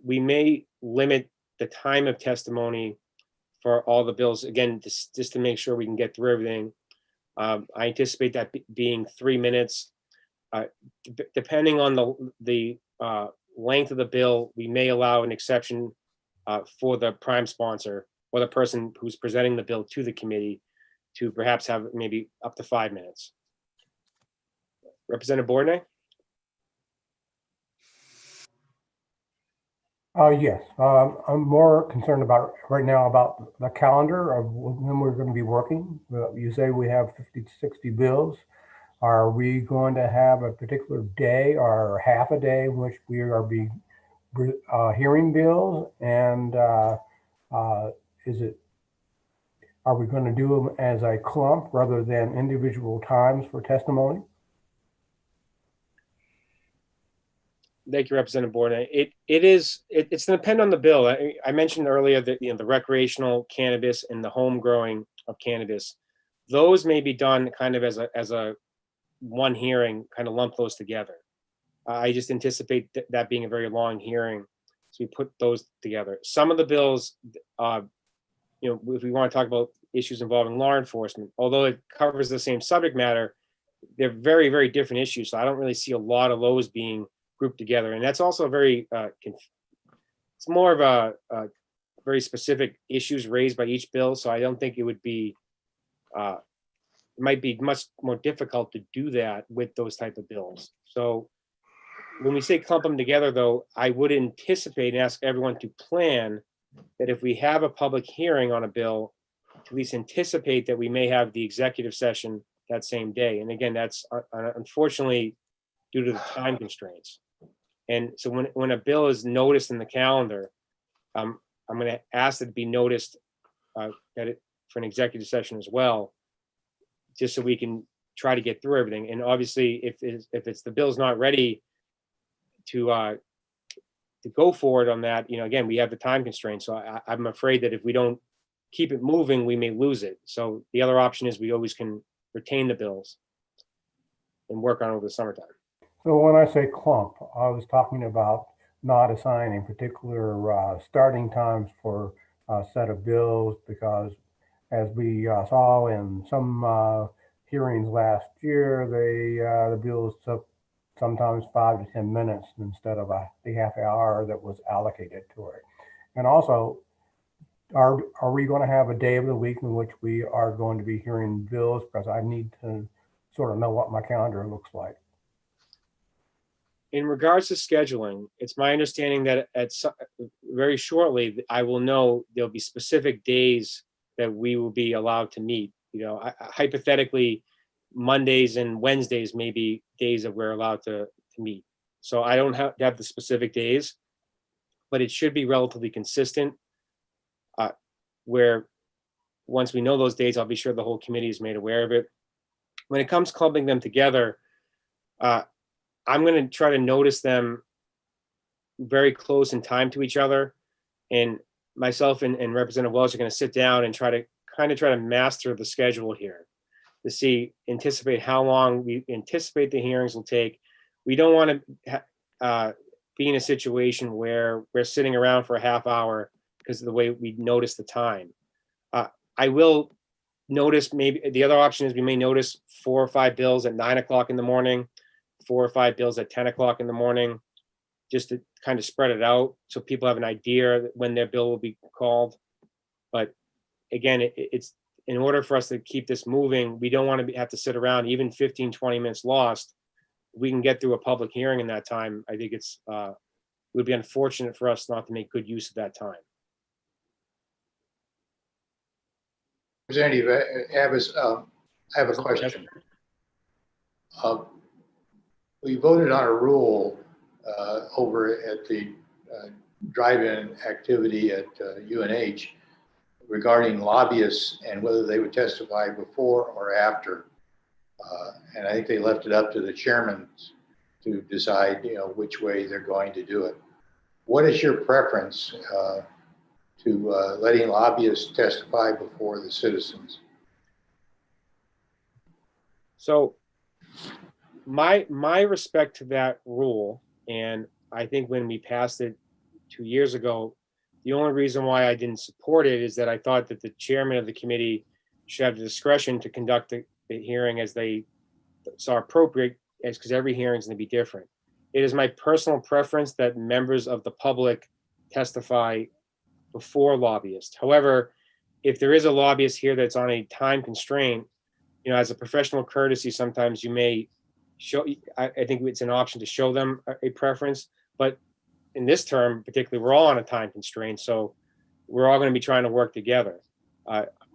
we may limit the time of testimony for all the bills, again, just to make sure we can get through everything. I anticipate that being 3 minutes. Depending on the length of the bill, we may allow an exception for the prime sponsor or the person who's presenting the bill to the committee to perhaps have maybe up to 5 minutes. Representative Bourne? Yes, I'm more concerned right now about the calendar of when we're going to be working. You say we have 50 to 60 bills. Are we going to have a particular day or half a day in which we are hearing bills? And are we going to do them as a clump rather than individual times for testimony? Thank you, Representative Bourne. It's going to depend on the bill. I mentioned earlier that the recreational cannabis and the home growing of cannabis, those may be done kind of as a one hearing, kind of lump those together. I just anticipate that being a very long hearing, so we put those together. Some of the bills, if we want to talk about issues involving law enforcement, although it covers the same subject matter, they're very, very different issues. So I don't really see a lot of those being grouped together, and that's also very it's more of a very specific issues raised by each bill. So I don't think it would be it might be much more difficult to do that with those type of bills. So when we say clump them together, though, I would anticipate and ask everyone to plan that if we have a public hearing on a bill, to at least anticipate that we may have the executive session that same day. And again, that's unfortunately due to the time constraints. And so when a bill is noticed in the calendar, I'm going to ask that it be noticed for an executive session as well, just so we can try to get through everything. And obviously, if it's the bill's not ready to go forward on that, again, we have the time constraint. So I'm afraid that if we don't keep it moving, we may lose it. So the other option is we always can retain the bills and work on it over the summertime. So when I say clump, I was talking about not assigning particular starting times for a set of bills, because as we saw in some hearings last year, the bills took sometimes 5 to 10 minutes instead of the half hour that was allocated to it. And also, are we going to have a day of the week in which we are going to be hearing bills? Because I need to sort of know what my calendar looks like. In regards to scheduling, it's my understanding that very shortly, I will know there'll be specific days that we will be allowed to meet. Hypothetically, Mondays and Wednesdays may be days that we're allowed to meet. So I don't have to have the specific days, but it should be relatively consistent. Where once we know those days, I'll be sure the whole committee is made aware of it. When it comes clumping them together, I'm going to try to notice them very close in time to each other. And myself and Representative Welch are going to sit down and try to master the schedule here to anticipate how long we anticipate the hearings will take. We don't want to be in a situation where we're sitting around for a half hour because of the way we notice the time. I will notice, maybe the other option is we may notice 4 or 5 bills at 9 o'clock in the morning, 4 or 5 bills at 10 o'clock in the morning, just to kind of spread it out so people have an idea when their bill will be called. But again, it's in order for us to keep this moving, we don't want to have to sit around even 15, 20 minutes lost. We can get through a public hearing in that time. I think it would be unfortunate for us not to make good use of that time. Representative Abbas, I have a question. We voted on a rule over at the drive-in activity at UNH regarding lobbyists and whether they would testify before or after. And I think they left it up to the chairman to decide, which way they're going to do it. What is your preference to letting lobbyists testify before the citizens? So my respect to that rule, and I think when we passed it 2 years ago, the only reason why I didn't support it is that I thought that the chairman of the committee should have the discretion to conduct the hearing as they saw appropriate, because every hearing is going to be different. It is my personal preference that members of the public testify before lobbyists. However, if there is a lobbyist here that's on a time constraint, as a professional courtesy, sometimes you may show, I think it's an option to show them a preference, but in this term particularly, we're all on a time constraint, so we're all going to be trying to work together.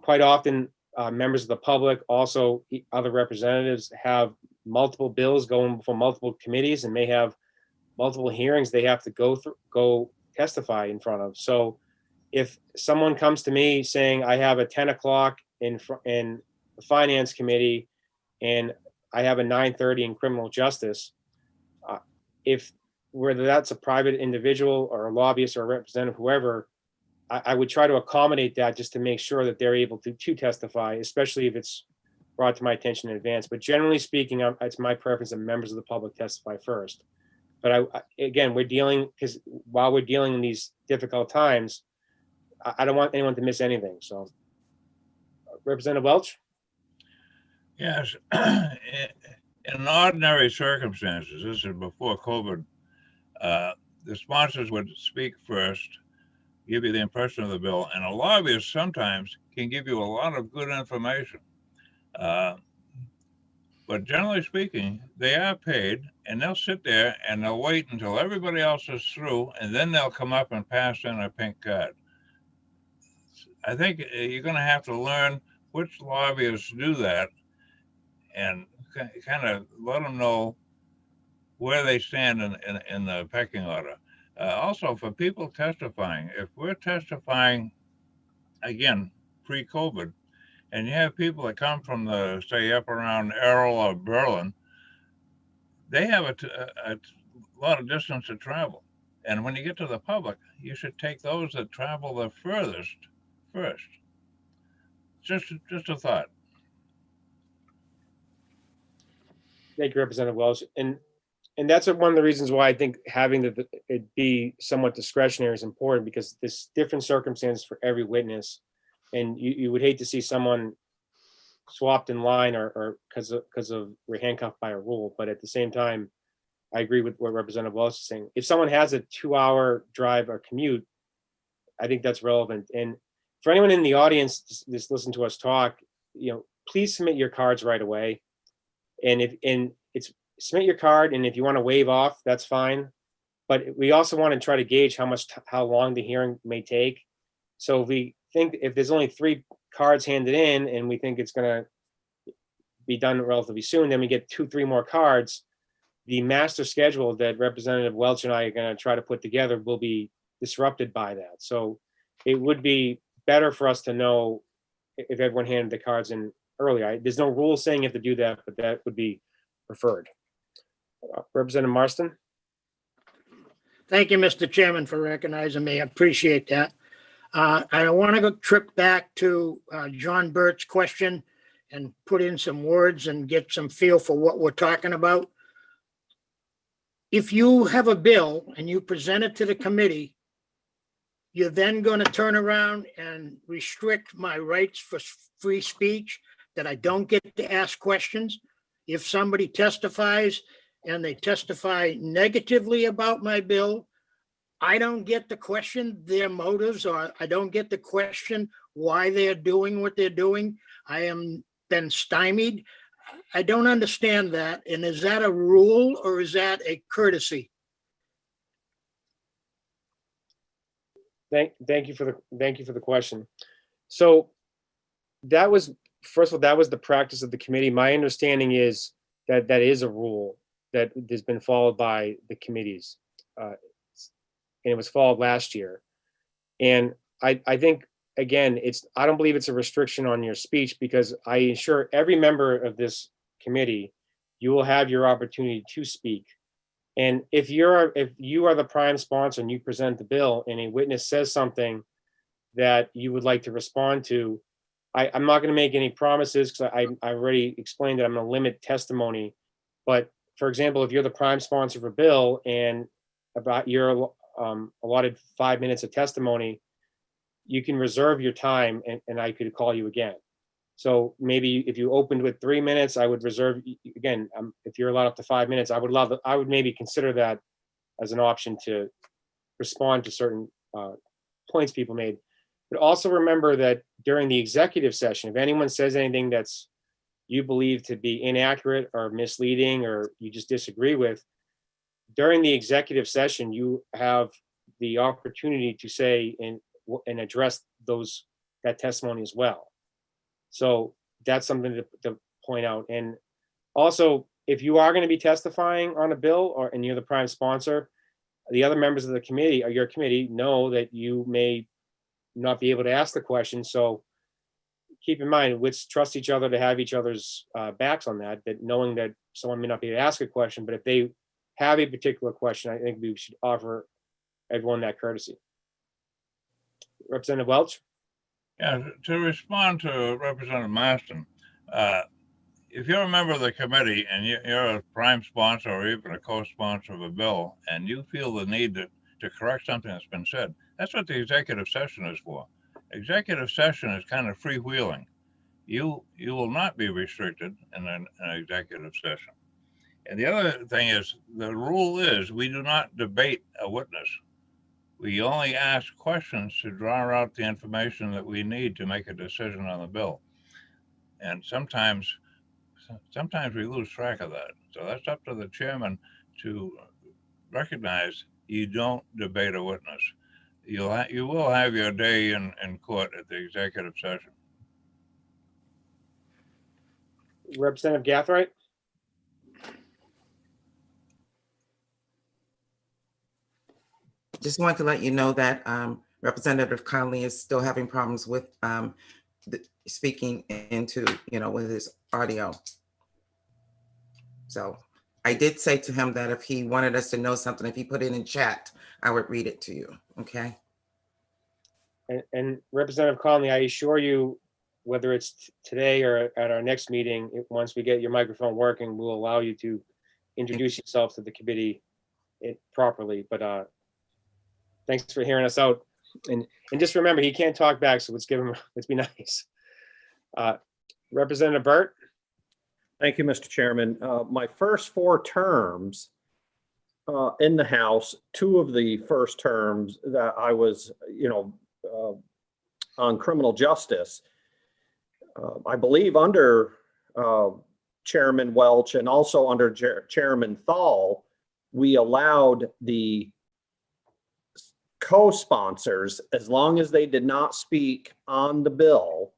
Quite often, members of the public, also other representatives, have multiple bills going before multiple committees and may have multiple hearings they have to go testify in front of. So if someone comes to me saying, I have a 10 o'clock in the finance committee and I have a 9:30 in criminal justice, whether that's a private individual or a lobbyist or a representative, whoever, I would try to accommodate that just to make sure that they're able to testify, especially if it's brought to my attention in advance. But generally speaking, it's my preference that members of the public testify first. But again, because while we're dealing in these difficult times, I don't want anyone to miss anything. So, Representative Welch? Yes. In ordinary circumstances, this is before COVID, the sponsors would speak first, give you the impression of the bill, and a lobbyist sometimes can give you a lot of good information. But generally speaking, they are paid, and they'll sit there and they'll wait until everybody else is through, and then they'll come up and pass in a pink card. I think you're going to have to learn which lobbyists do that and kind of let them know where they stand in the pecking order. Also, for people testifying, if we're testifying, again, pre-COVID, and you have people that come from the, say, up around Errol or Berlin, they have a lot of distance to travel. And when you get to the public, you should take those that travel the furthest first. Just a thought. Thank you, Representative Welch. And that's one of the reasons why I think having it be somewhat discretionary is important, because there's different circumstances for every witness. And you would hate to see someone swapped in line or because of we're handcuffed by a rule. But at the same time, I agree with what Representative Welch is saying. If someone has a 2-hour drive or commute, I think that's relevant. And for anyone in the audience just listen to us talk, please submit your cards right away. And it's submit your card, and if you want to waive off, that's fine. But we also want to try to gauge how long the hearing may take. So if we think if there's only 3 cards handed in and we think it's going to be done relatively soon, then we get 2-3 more cards. The master schedule that Representative Welch and I are going to try to put together will be disrupted by that. So it would be better for us to know if everyone handed the cards in earlier. There's no rule saying you have to do that, but that would be preferred. Representative Marston. Thank you, Mr. Chairman, for recognizing me. I appreciate that. I want to go trip back to John Burt's question and put in some words and get some feel for what we're talking about. If you have a bill and you present it to the committee, you're then going to turn around and restrict my rights for free speech, that I don't get to ask questions. If somebody testifies and they testify negatively about my bill, I don't get to question their motives, or I don't get to question why they're doing what they're doing. I am then stymied. I don't understand that. And is that a rule or is that a courtesy? Thank you for the question. So that was, first of all, that was the practice of the committee. My understanding is that that is a rule that has been followed by the committees. And it was followed last year. And I think, again, I don't believe it's a restriction on your speech, because I ensure every member of this committee, you will have your opportunity to speak. And if you are the prime sponsor and you present the bill and a witness says something that you would like to respond to, I'm not going to make any promises, because I already explained that I'm going to limit testimony. But for example, if you're the prime sponsor of a bill and about your allotted 5 minutes of testimony, you can reserve your time and I could call you again. So maybe if you opened with 3 minutes, I would reserve, again, if you're allowed up to 5 minutes, I would maybe consider that as an option to respond to certain points people made. But also remember that during the executive session, if anyone says anything that's you believe to be inaccurate or misleading or you just disagree with, during the executive session, you have the opportunity to say and address that testimony as well. So that's something to point out. And also, if you are going to be testifying on a bill and you're the prime sponsor, the other members of the committee or your committee know that you may not be able to ask the question. So keep in mind, let's trust each other to have each other's backs on that knowing that someone may not be able to ask a question, but if they have a particular question, I think we should offer everyone that courtesy. Representative Welch. Yeah, to respond to Representative Marston, if you're a member of the committee and you're a prime sponsor or even a co-sponsor of a bill, and you feel the need to correct something that's been said, that's what the executive session is for. Executive session is kind of freewheeling. You will not be restricted in an executive session. And the other thing is, the rule is we do not debate a witness. We only ask questions to draw out the information that we need to make a decision on the bill. And sometimes we lose track of that. So that's up to the chairman to recognize you don't debate a witness. You will have your day in court at the executive session. Representative Gathright. Just want to let you know that Representative Conley is still having problems with speaking into, with his audio. So I did say to him that if he wanted us to know something, if he put it in chat, I would read it to you. Okay. And Representative Conley, I assure you, whether it's today or at our next meeting, once we get your microphone working, we'll allow you to introduce yourself to the committee properly. But thanks for hearing us out. And just remember, he can't talk back, so let's be nice. Representative Burt. Thank you, Mr. Chairman. My first 4 terms in the House, 2 of the first terms that I was, on criminal justice, I believe under Chairman Welch and also under Chairman Thal, we allowed the co-sponsors, as long as they did not speak on the bill,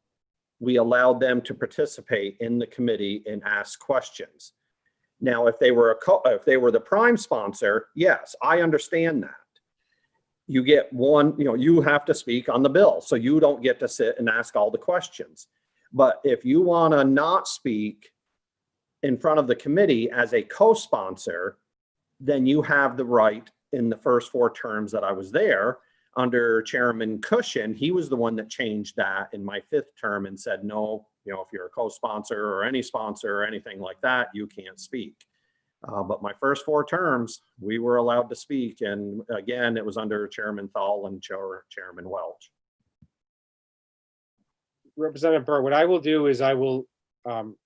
we allowed them to participate in the committee and ask questions. Now, if they were the prime sponsor, yes, I understand that. You get one, you have to speak on the bill, so you don't get to sit and ask all the questions. But if you want to not speak in front of the committee as a co-sponsor, then you have the right. In the first 4 terms that I was there under Chairman Cushion, he was the one that changed that in my 5th term and said, no, if you're a co-sponsor or any sponsor or anything like that, you can't speak. But my first 4 terms, we were allowed to speak. And again, it was under Chairman Thal and Chairman Welch. Representative Burt, what I will do is I will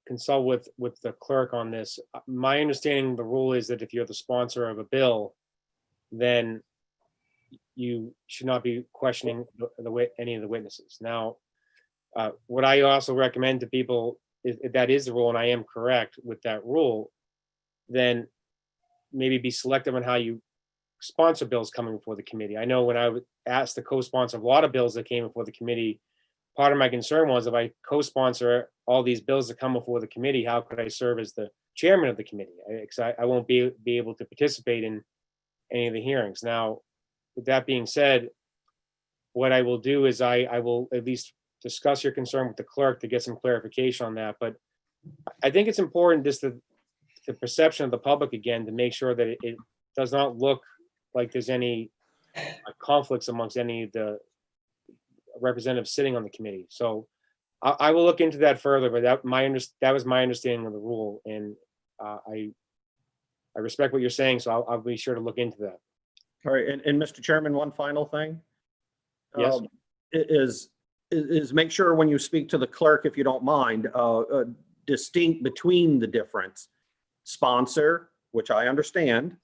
consult with the clerk on this. My understanding of the rule is that if you're the sponsor of a bill, then you should not be questioning any of the witnesses. Now, what I also recommend to people, if that is the rule and I am correct with that rule, then maybe be selective on how you sponsor bills coming before the committee. I know when I asked the co-sponsor of a lot of bills that came before the committee, part of my concern was if I co-sponsor all these bills that come before the committee, how could I serve as the chairman of the committee? Because I won't be able to participate in any of the hearings. Now, with that being said, what I will do is I will at least discuss your concern with the clerk to get some clarification on that. But I think it's important just the perception of the public again, to make sure that it does not look like there's any conflicts amongst any of the representatives sitting on the committee. So I will look into that further, but that was my understanding of the rule. And I respect what you're saying, so I'll be sure to look into that. All right, and Mr. Chairman, one final thing. Yes. Is make sure when you speak to the clerk, if you don't mind, distinct between the difference. Sponsor, which I understand,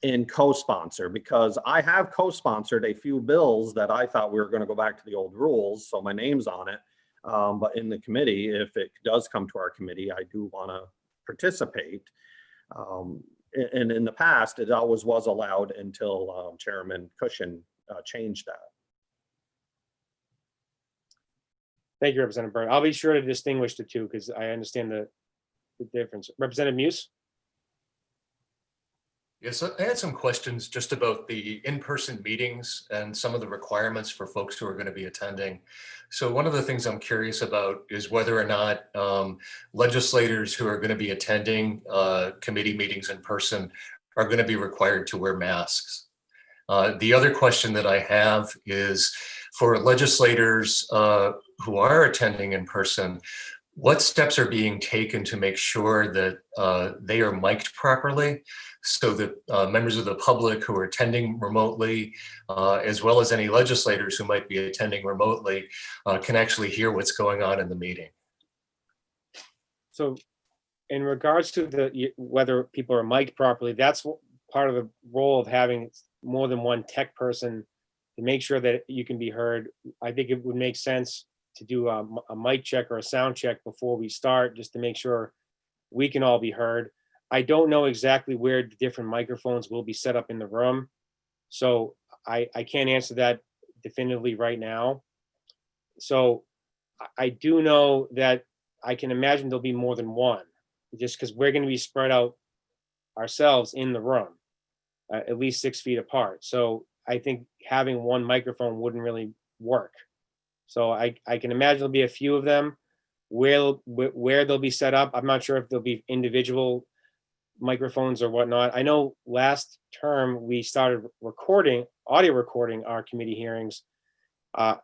and co-sponsor, because I have co-sponsored a few bills that I thought we were going to go back to the old rules, so my name's on it. But in the committee, if it does come to our committee, I do want to participate. And in the past, it always was allowed until Chairman Cushion changed that. Thank you, Representative Byrne. I'll be sure to distinguish the two because I understand the difference. Representative Muse? Yes, I had some questions just about the in-person meetings and some of the requirements for folks who are going to be attending. So one of the things I'm curious about is whether or not legislators who are going to be attending committee meetings in person are going to be required to wear masks. The other question that I have is for legislators who are attending in person, what steps are being taken to make sure that they are mic'd properly so that members of the public who are attending remotely, as well as any legislators who might be attending remotely, can actually hear what's going on in the meeting? So in regards to whether people are mic'd properly, that's part of the role of having more than one tech person to make sure that you can be heard. I think it would make sense to do a mic check or a sound check before we start, just to make sure we can all be heard. I don't know exactly where the different microphones will be set up in the room, so I can't answer that definitively right now. So I do know that I can imagine there'll be more than one, just because we're going to be spread out ourselves in the room, at least 6 feet apart. So I think having one microphone wouldn't really work. So I can imagine there'll be a few of them. Where they'll be set up, I'm not sure if there'll be individual microphones or whatnot. I know last term we started audio recording our committee hearings. I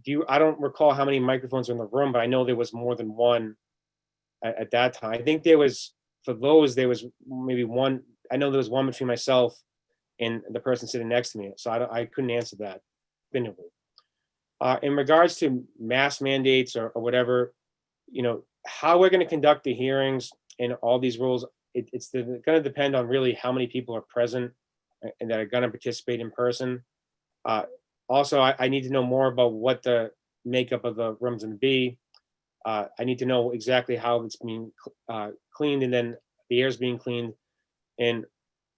don't recall how many microphones are in the room, but I know there was more than one at that time. I think there was maybe one. I know there was one between myself and the person sitting next to me. So I couldn't answer that definitively. In regards to mask mandates or whatever, how we're going to conduct the hearings and all these rules, it's going to depend on really how many people are present and that are going to participate in person. Also, I need to know more about what the makeup of the room's going to be. I need to know exactly how it's being cleaned, and then the air's being cleaned. And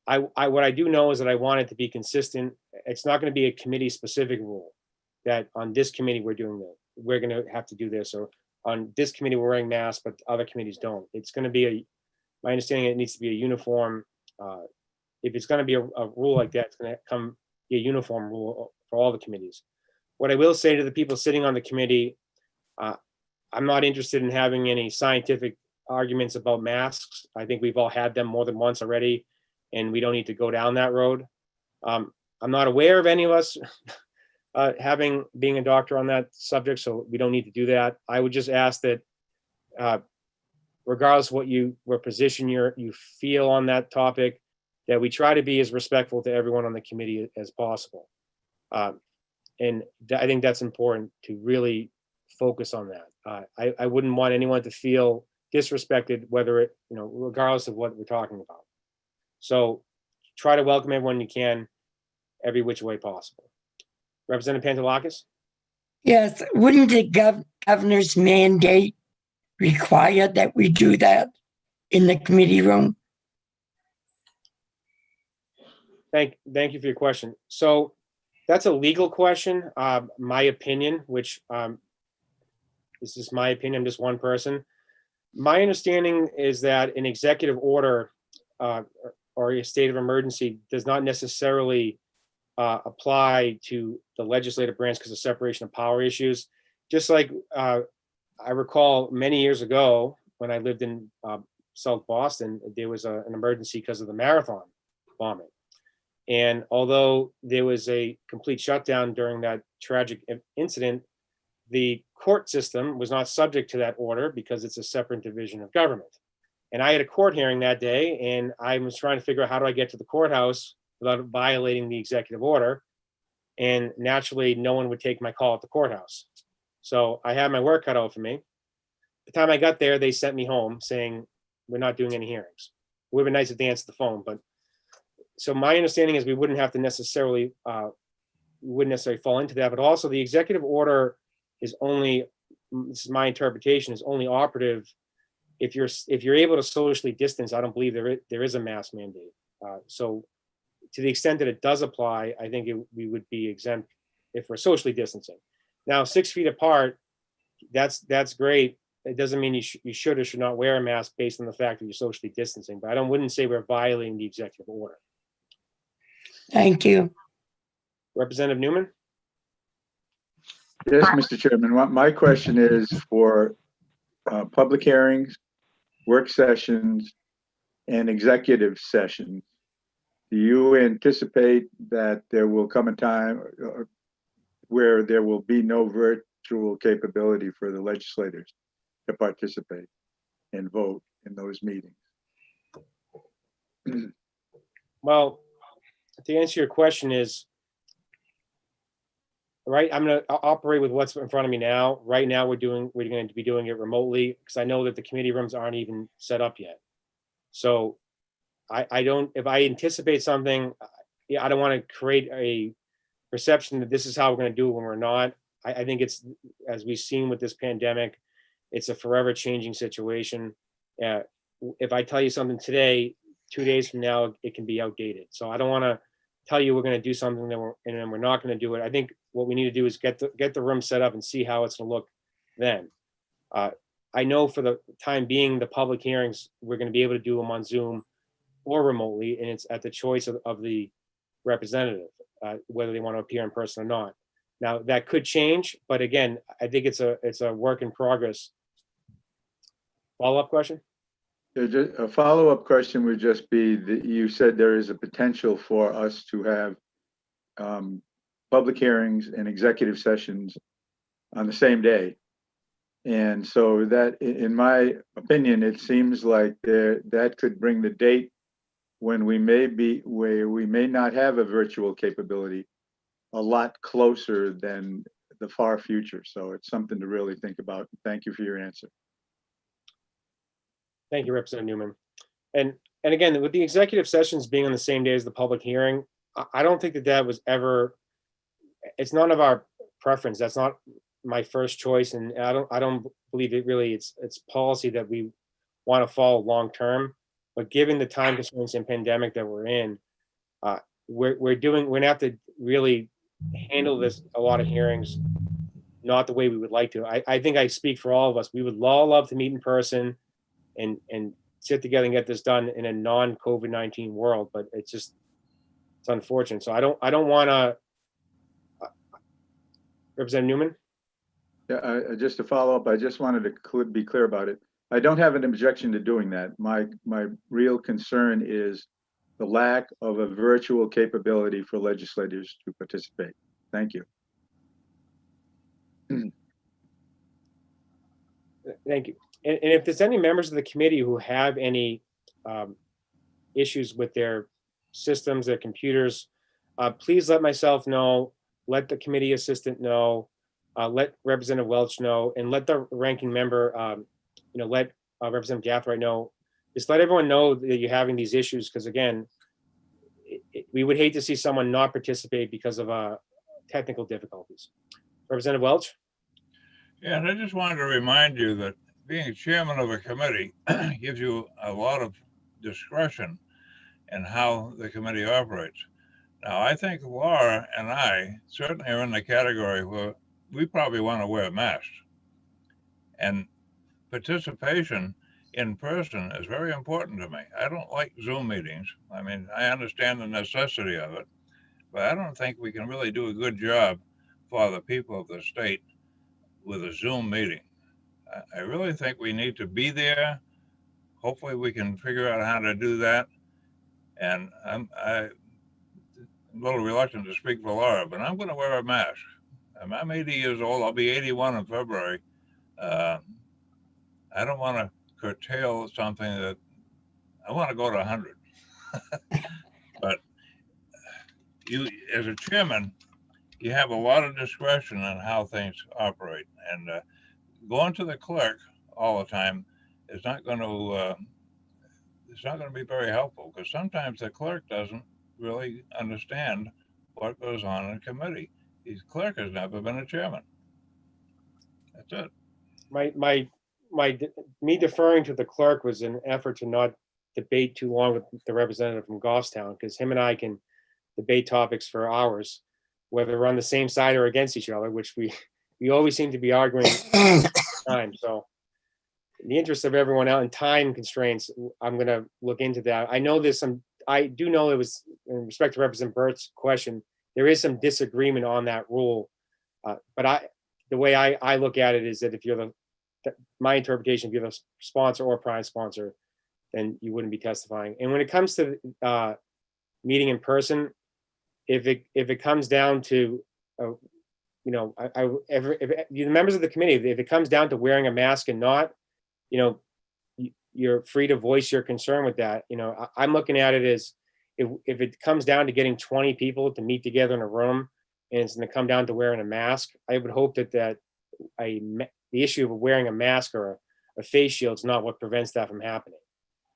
what I do know is that I want it to be consistent. It's not going to be a committee specific rule that on this committee we're doing that. We're going to have to do this, or on this committee we're wearing masks, but other committees don't. It's going to be my understanding, it needs to be a uniform. If it's going to be a rule like that, it's going to be a uniform rule for all the committees. What I will say to the people sitting on the committee, I'm not interested in having any scientific arguments about masks. I think we've all had them more than once already, and we don't need to go down that road. I'm not aware of any of us being a doctor on that subject, so we don't need to do that. I would just ask that regardless of what position you feel on that topic, that we try to be as respectful to everyone on the committee as possible. And I think that's important to really focus on that. I wouldn't want anyone to feel disrespected, regardless of what we're talking about. So try to welcome everyone you can, every which way possible. Representative Pantelakis? Yes, wouldn't the governor's mandate require that we do that in the committee room? Thank you for your question. So that's a legal question. My opinion, which this is my opinion, I'm just one person. My understanding is that an executive order or a state of emergency does not necessarily apply to the legislative branch because of separation of power issues. Just like I recall many years ago when I lived in South Boston, there was an emergency because of the Marathon bombing. And although there was a complete shutdown during that tragic incident, the court system was not subject to that order because it's a separate division of government. And I had a court hearing that day, and I was trying to figure out how do I get to the courthouse without violating the executive order. And naturally, no one would take my call at the courthouse. So I had my work cut out for me. The time I got there, they sent me home saying, we're not doing any hearings. It would have been nice if they answered the phone, but so my understanding is we wouldn't have to necessarily, fall into that, but also the executive order is only, this is my interpretation, is only operative if you're able to socially distance. I don't believe there is a mask mandate. So to the extent that it does apply, I think we would be exempt if we're socially distancing. Now, 6 feet apart, that's great. It doesn't mean you should or should not wear a mask based on the fact that you're socially distancing, but I wouldn't say we're violating the executive order. Thank you. Representative Newman? Yes, Mr. Chairman. My question is for public hearings, work sessions, and executive sessions. Do you anticipate that there will come a time where there will be no virtual capability for the legislators to participate and vote in those meetings? Well, to answer your question is, right, I'm going to operate with what's in front of me now. Right now, we're going to be doing it remotely because I know that the committee rooms aren't even set up yet. So if I anticipate something, I don't want to create a perception that this is how we're going to do it when we're not. I think it's, as we've seen with this pandemic, it's a forever changing situation. If I tell you something today, 2 days from now, it can be outdated. So I don't want to tell you we're going to do something and then we're not going to do it. I think what we need to do is get the room set up and see how it's going to look then. I know for the time being, the public hearings, we're going to be able to do them on Zoom or remotely, and it's at the choice of the representative, whether they want to appear in person or not. Now, that could change, but again, I think it's a work in progress. Follow-up question? A follow-up question would just be that you said there is a potential for us to have public hearings and executive sessions on the same day. And so that, in my opinion, it seems like that could bring the date when we may not have a virtual capability a lot closer than the far future. So it's something to really think about. Thank you for your answer. Thank you, Representative Newman. And again, with the executive sessions being on the same day as the public hearing, I don't think that was ever, it's none of our preference. That's not my first choice. And I don't believe it really, it's policy that we want to follow long-term, but given the time constraints and pandemic that we're in, we're gonna have to really handle this, a lot of hearings, not the way we would like to. I think I speak for all of us. We would all love to meet in person and sit together and get this done in a non-COVID-19 world, but it's unfortunate. So I don't want to. Representative Newman? Yeah, just to follow up, I just wanted to be clear about it. I don't have an objection to doing that. My real concern is the lack of a virtual capability for legislators to participate. Thank you. Thank you. And if there's any members of the committee who have any issues with their systems, their computers, please let myself know, let the committee assistant know, let Representative Welch know, and let the ranking member, let Representative Gathright know. Just let everyone know that you're having these issues, because again, we would hate to see someone not participate because of technical difficulties. Representative Welch? Yeah, and I just wanted to remind you that being chairman of a committee gives you a lot of discretion in how the committee operates. Now, I think Laura and I certainly are in the category where we probably want to wear masks. And participation in person is very important to me. I don't like Zoom meetings. I mean, I understand the necessity of it, but I don't think we can really do a good job for the people of the state with a Zoom meeting. I really think we need to be there. Hopefully we can figure out how to do that. And I'm a little reluctant to speak for Laura, but I'm going to wear a mask. I'm 80 years old. I'll be 81 in February. I don't want to curtail something that I want to go to 100. But you, as a chairman, you have a lot of discretion on how things operate, and going to the clerk all the time is not going to it's not going to be very helpful, because sometimes the clerk doesn't really understand what goes on in a committee. The clerk has never been a chairman. That's it. Me deferring to the clerk was an effort to not debate too long with the representative from Goffstown, because him and I can debate topics for hours, whether we're on the same side or against each other, which we always seem to be arguing time. So in the interest of everyone out and time constraints, I'm going to look into that. I know I do know it was, in respect to Representative Burt's question, there is some disagreement on that rule. But the way I look at it is that if you're my interpretation, if you're the sponsor or prime sponsor, then you wouldn't be testifying. And when it comes to meeting in person, if it comes down to, if the members of the committee, if it comes down to wearing a mask and not, you're free to voice your concern with that. I'm looking at it as if it comes down to getting 20 people to meet together in a room and it's going to come down to wearing a mask, I would hope that the issue of wearing a mask or a face shield is not what prevents that from happening.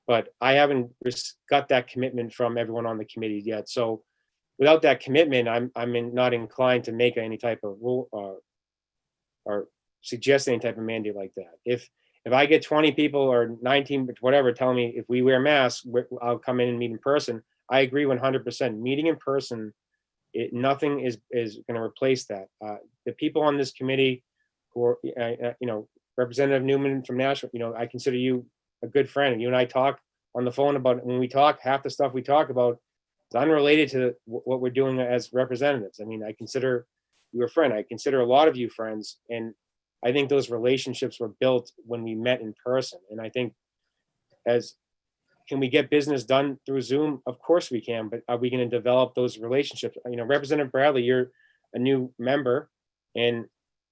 But I haven't got that commitment from everyone on the committee yet. So without that commitment, I'm not inclined to make any type of rule or suggest any type of mandate like that. If I get 20 people or 19, whatever, telling me if we wear masks, I'll come in and meet in person, I agree 100%. Meeting in person, nothing is going to replace that. The people on this committee who are, Representative Newman from Nashville, I consider you a good friend. You and I talk on the phone about, when we talk, half the stuff we talk about is unrelated to what we're doing as representatives. I mean, I consider you a friend. I consider a lot of you friends, and I think those relationships were built when we met in person. And I think can we get business done through Zoom? Of course we can, but are we going to develop those relationships? You know, Representative Bradley, you're a new member, and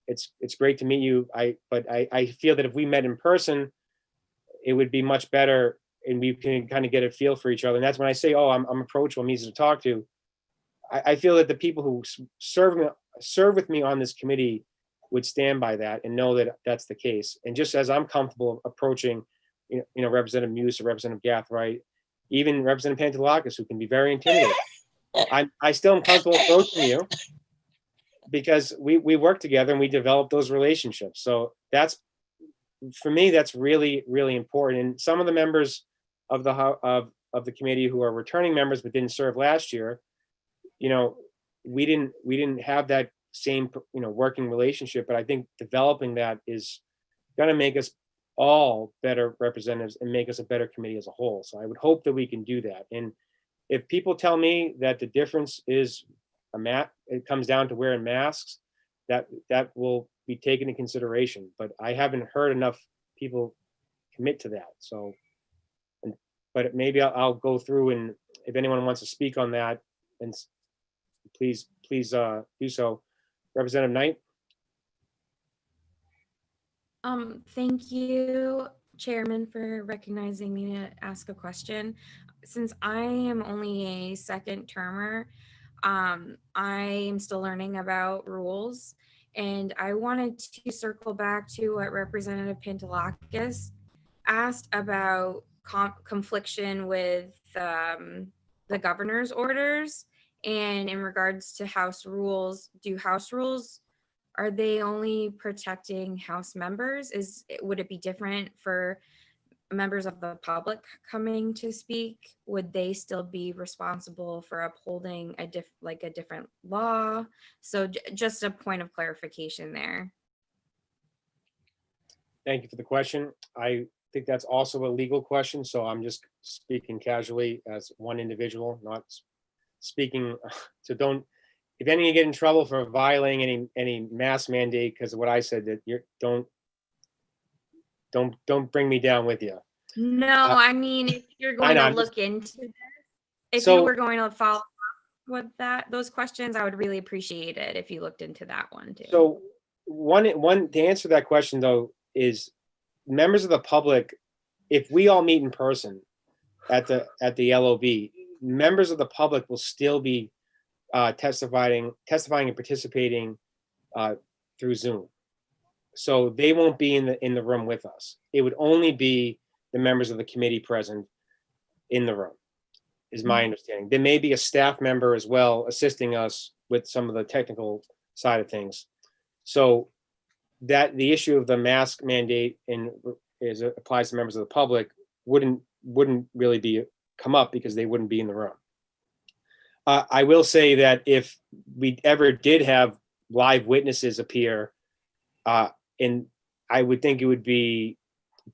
it's great to meet you. But I feel that if we met in person, it would be much better, and we can kind of get a feel for each other. And that's when I say, oh, I'm approachable, I'm easy to talk to. I feel that the people who serve with me on this committee would stand by that and know that that's the case. And just as I'm comfortable approaching, you know, Representative Muse or Representative Gathright, even Representative Pantelakis, who can be very intimidating, I still am comfortable approaching you because we work together and we develop those relationships. So that's, for me, that's really, really important. And some of the members of the committee who are returning members but didn't serve last year, you know, we didn't have that same, you know, working relationship, but I think developing that is going to make us all better representatives and make us a better committee as a whole. So I would hope that we can do that. And if people tell me that the difference is it comes down to wearing masks, that will be taken into consideration. But I haven't heard enough people commit to that. So, but maybe I'll go through, and if anyone wants to speak on that, and please do so. Representative Knight. Thank you, Chairman, for recognizing me to ask a question. Since I am only a second termer, I am still learning about rules, and I wanted to circle back to what Representative Pantelakis asked about confliction with the governor's orders, and in regards to House rules, are they only protecting House members? Would it be different for members of the public coming to speak? Would they still be responsible for upholding a different law? So just a point of clarification there. Thank you for the question. I think that's also a legal question, so I'm just speaking casually as one individual, not speaking. So if any of you get in trouble for violating any mask mandate because of what I said, that don't bring me down with you. No, I mean, if you're going to look into this, if you were going to follow up with those questions, I would really appreciate it if you looked into that one too. So one to answer that question though is members of the public, if we all meet in person at the LOB, members of the public will still be testifying and participating through Zoom. So they won't be in the room with us. It would only be the members of the committee present in the room, is my understanding. There may be a staff member as well assisting us with some of the technical side of things. So that the issue of the mask mandate as it applies to members of the public wouldn't really come up because they wouldn't be in the room. I will say that if we ever did have live witnesses appear, and I would think it would be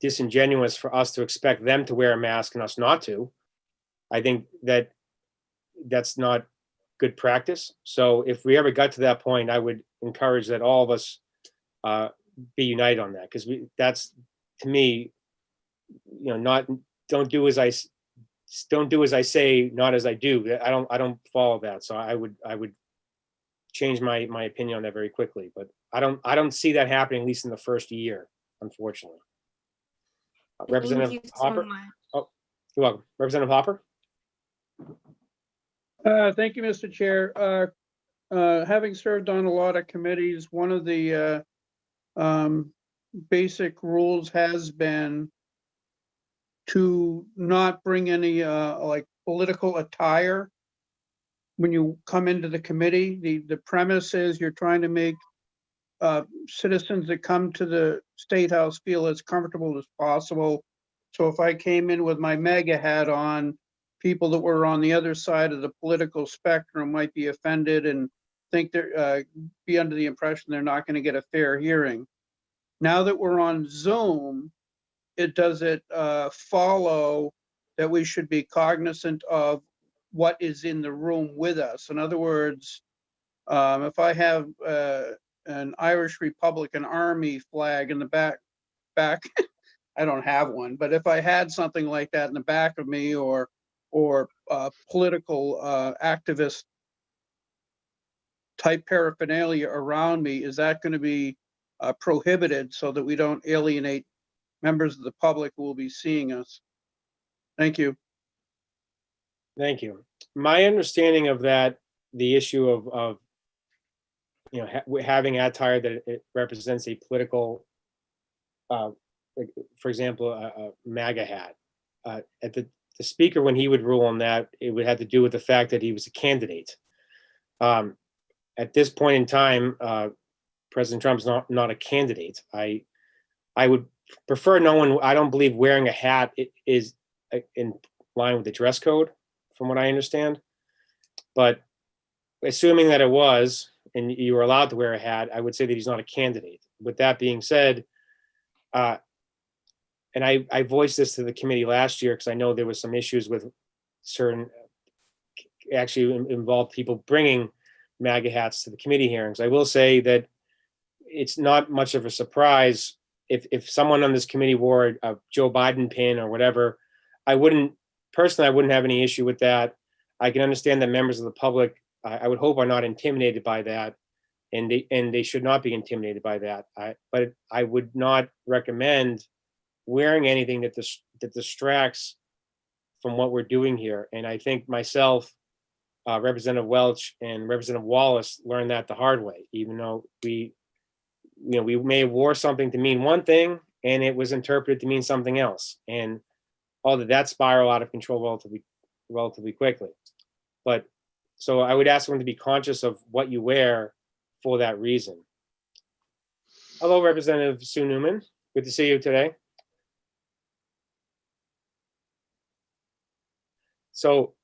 disingenuous for us to expect them to wear a mask and us not to. I think that's not good practice. So if we ever got to that point, I would encourage that all of us be united on that, because that's, to me, you know, don't do as I say, not as I do. I don't follow that. So I would change my opinion on that very quickly. But I don't see that happening, at least in the first year, unfortunately. Representative Hopper. Oh, you're welcome. Representative Hopper. Thank you, Mr. Chair. Having served on a lot of committees, one of the basic rules has been to not bring any like political attire when you come into the committee. The premise is you're trying to make citizens that come to the State House feel as comfortable as possible. So if I came in with my MAGA hat on, people that were on the other side of the political spectrum might be offended and think they're be under the impression they're not going to get a fair hearing. Now that we're on Zoom, does it follow that we should be cognizant of what is in the room with us? In other words, If I have an Irish Republican Army flag in the back, I don't have one, but if I had something like that in the back of me, or political activist type paraphernalia around me, is that going to be prohibited so that we don't alienate members of the public who will be seeing us? Thank you. Thank you. My understanding of that, the issue of having attire that it represents a political, like, for example, a MAGA hat. At the speaker, when he would rule on that, it would have to do with the fact that he was a candidate. At this point in time, President Trump's not a candidate. I would prefer no one. I don't believe wearing a hat is in line with the dress code, from what I understand. But assuming that it was, and you were allowed to wear a hat, I would say that he's not a candidate. With that being said, and I voiced this to the committee last year because I know there was some issues with certain, actually involved people bringing MAGA hats to the committee hearings. I will say that it's not much of a surprise if someone on this committee wore a Joe Biden pin or whatever. I wouldn't have any issue with that. I can understand that members of the public, I would hope, are not intimidated by that, and they should not be intimidated by that. But I would not recommend wearing anything that distracts from what we're doing here. And I think myself, Representative Welch, and Representative Wallace learned that the hard way. Even though we may have wore something to mean one thing, and it was interpreted to mean something else, and all that spiral out of control relatively quickly. But so I would ask everyone to be conscious of what you wear for that reason. Hello, Representative Sue Newman. Good to see you today. So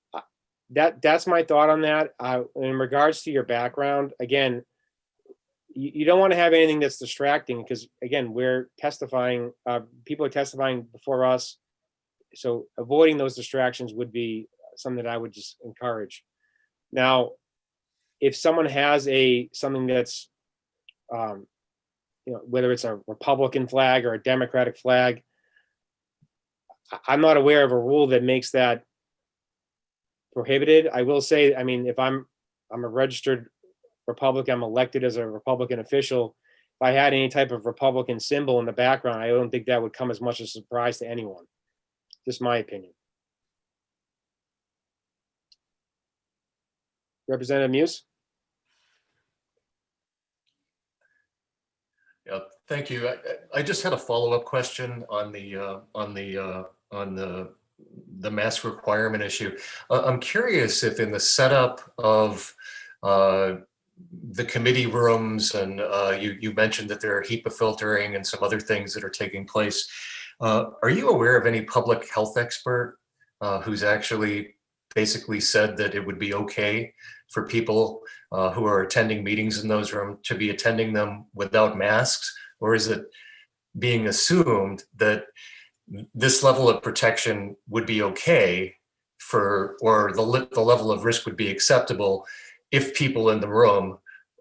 that's my thought on that. In regards to your background, again, you don't want to have anything that's distracting, because again, we're testifying, people are testifying before us. So avoiding those distractions would be something that I would just encourage. Now, if someone has something that's, whether it's a Republican flag or a Democratic flag, I'm not aware of a rule that makes that prohibited. I will say, I mean, if I'm a registered Republican, I'm elected as a Republican official. If I had any type of Republican symbol in the background, I don't think that would come as much as a surprise to anyone. Just my opinion. Representative Muse. Yeah, thank you. I just had a follow-up question on the mask requirement issue. I'm curious if in the setup of the committee rooms, and you mentioned that there are HEPA filtering and some other things that are taking place. Are you aware of any public health expert who's actually basically said that it would be okay for people who are attending meetings in those rooms to be attending them without masks? Or is it being assumed that this level of protection would be okay or the level of risk would be acceptable if people in the room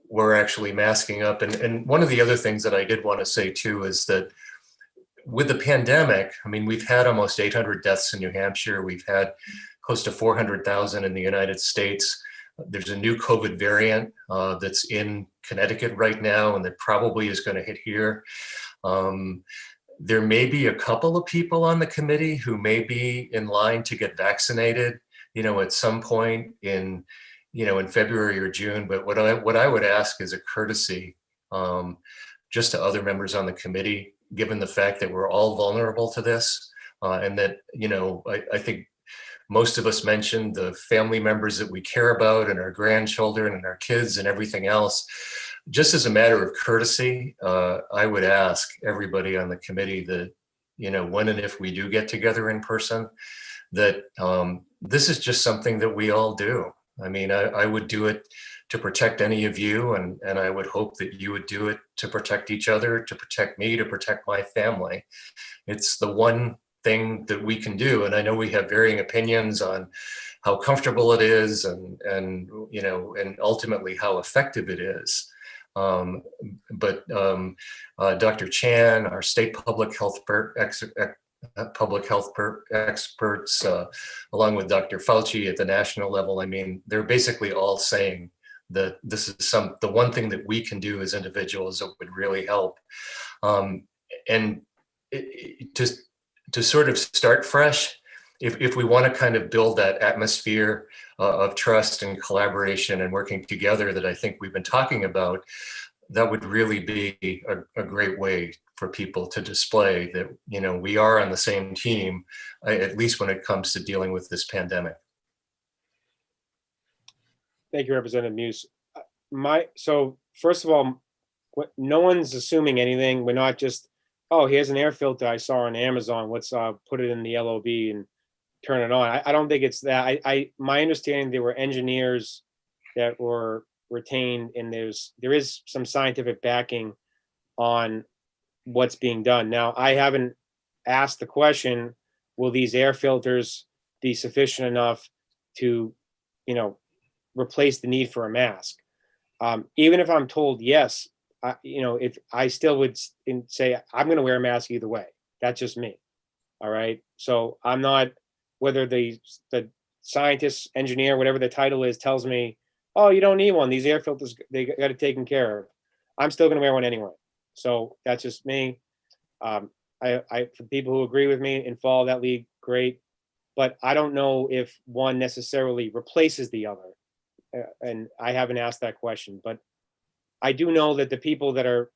were actually masking up? And one of the other things that I did want to say too is that with the pandemic, I mean, we've had almost 800 deaths in New Hampshire. We've had close to 400,000 in the United States. There's a new COVID variant that's in Connecticut right now, and that probably is going to hit here. There may be a couple of people on the committee who may be in line to get vaccinated, at some point in February or June. But what I would ask is a courtesy just to other members on the committee, given the fact that we're all vulnerable to this, and that, I think most of us mentioned the family members that we care about and our grandchildren and our kids and everything else. Just as a matter of courtesy, I would ask everybody on the committee that, when and if we do get together in person, that this is just something that we all do. I mean, I would do it to protect any of you, and I would hope that you would do it to protect each other, to protect me, to protect my family. It's the one thing that we can do. And I know we have varying opinions on how comfortable it is and you know, and ultimately how effective it is. But Dr. Chan, our state public health experts, along with Dr. Fauci at the national level, I mean, they're basically all saying that this is the one thing that we can do as individuals that would really help. And just to sort of start fresh, if we want to kind of build that atmosphere of trust and collaboration and working together that I think we've been talking about, that would really be a great way for people to display that, you know, we are on the same team, at least when it comes to dealing with this pandemic. Thank you, Representative Muse. So first of all, no one's assuming anything. We're not just, oh, here's an air filter I saw on Amazon. Let's put it in the LOB and turn it on. I don't think it's that. My understanding, there were engineers that were retained, and there is some scientific backing on what's being done. Now, I haven't asked the question, will these air filters be sufficient enough to, you know, replace the need for a mask? Even if I'm told yes, you know, if I still would say I'm going to wear a mask either way. That's just me. All right. So I'm not, whether the scientist, engineer, whatever the title is, tells me, oh, you don't need one. These air filters, they got it taken care of. I'm still going to wear one anyway. So that's just me. For people who agree with me and follow that lead, great. But I don't know if one necessarily replaces the other. And I haven't asked that question, but I do know that the people that are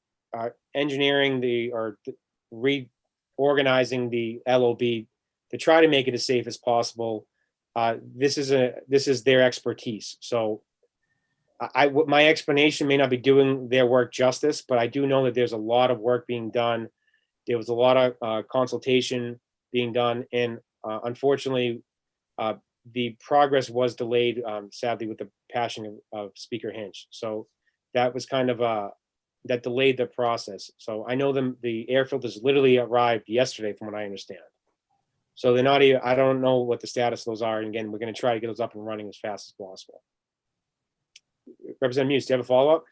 engineering reorganizing the LOB to try to make it as safe as possible, this is their expertise. So my explanation may not be doing their work justice, but I do know that there's a lot of work being done. There was a lot of consultation being done, and unfortunately, the progress was delayed, sadly, with the passing of Speaker Hinch. So that was kind of that delayed the process. So I know the air filters literally arrived yesterday, from what I understand. So they're not even, I don't know what the status of those are. And again, we're going to try to get those up and running as fast as possible. Representative Muse, do you have a follow-up?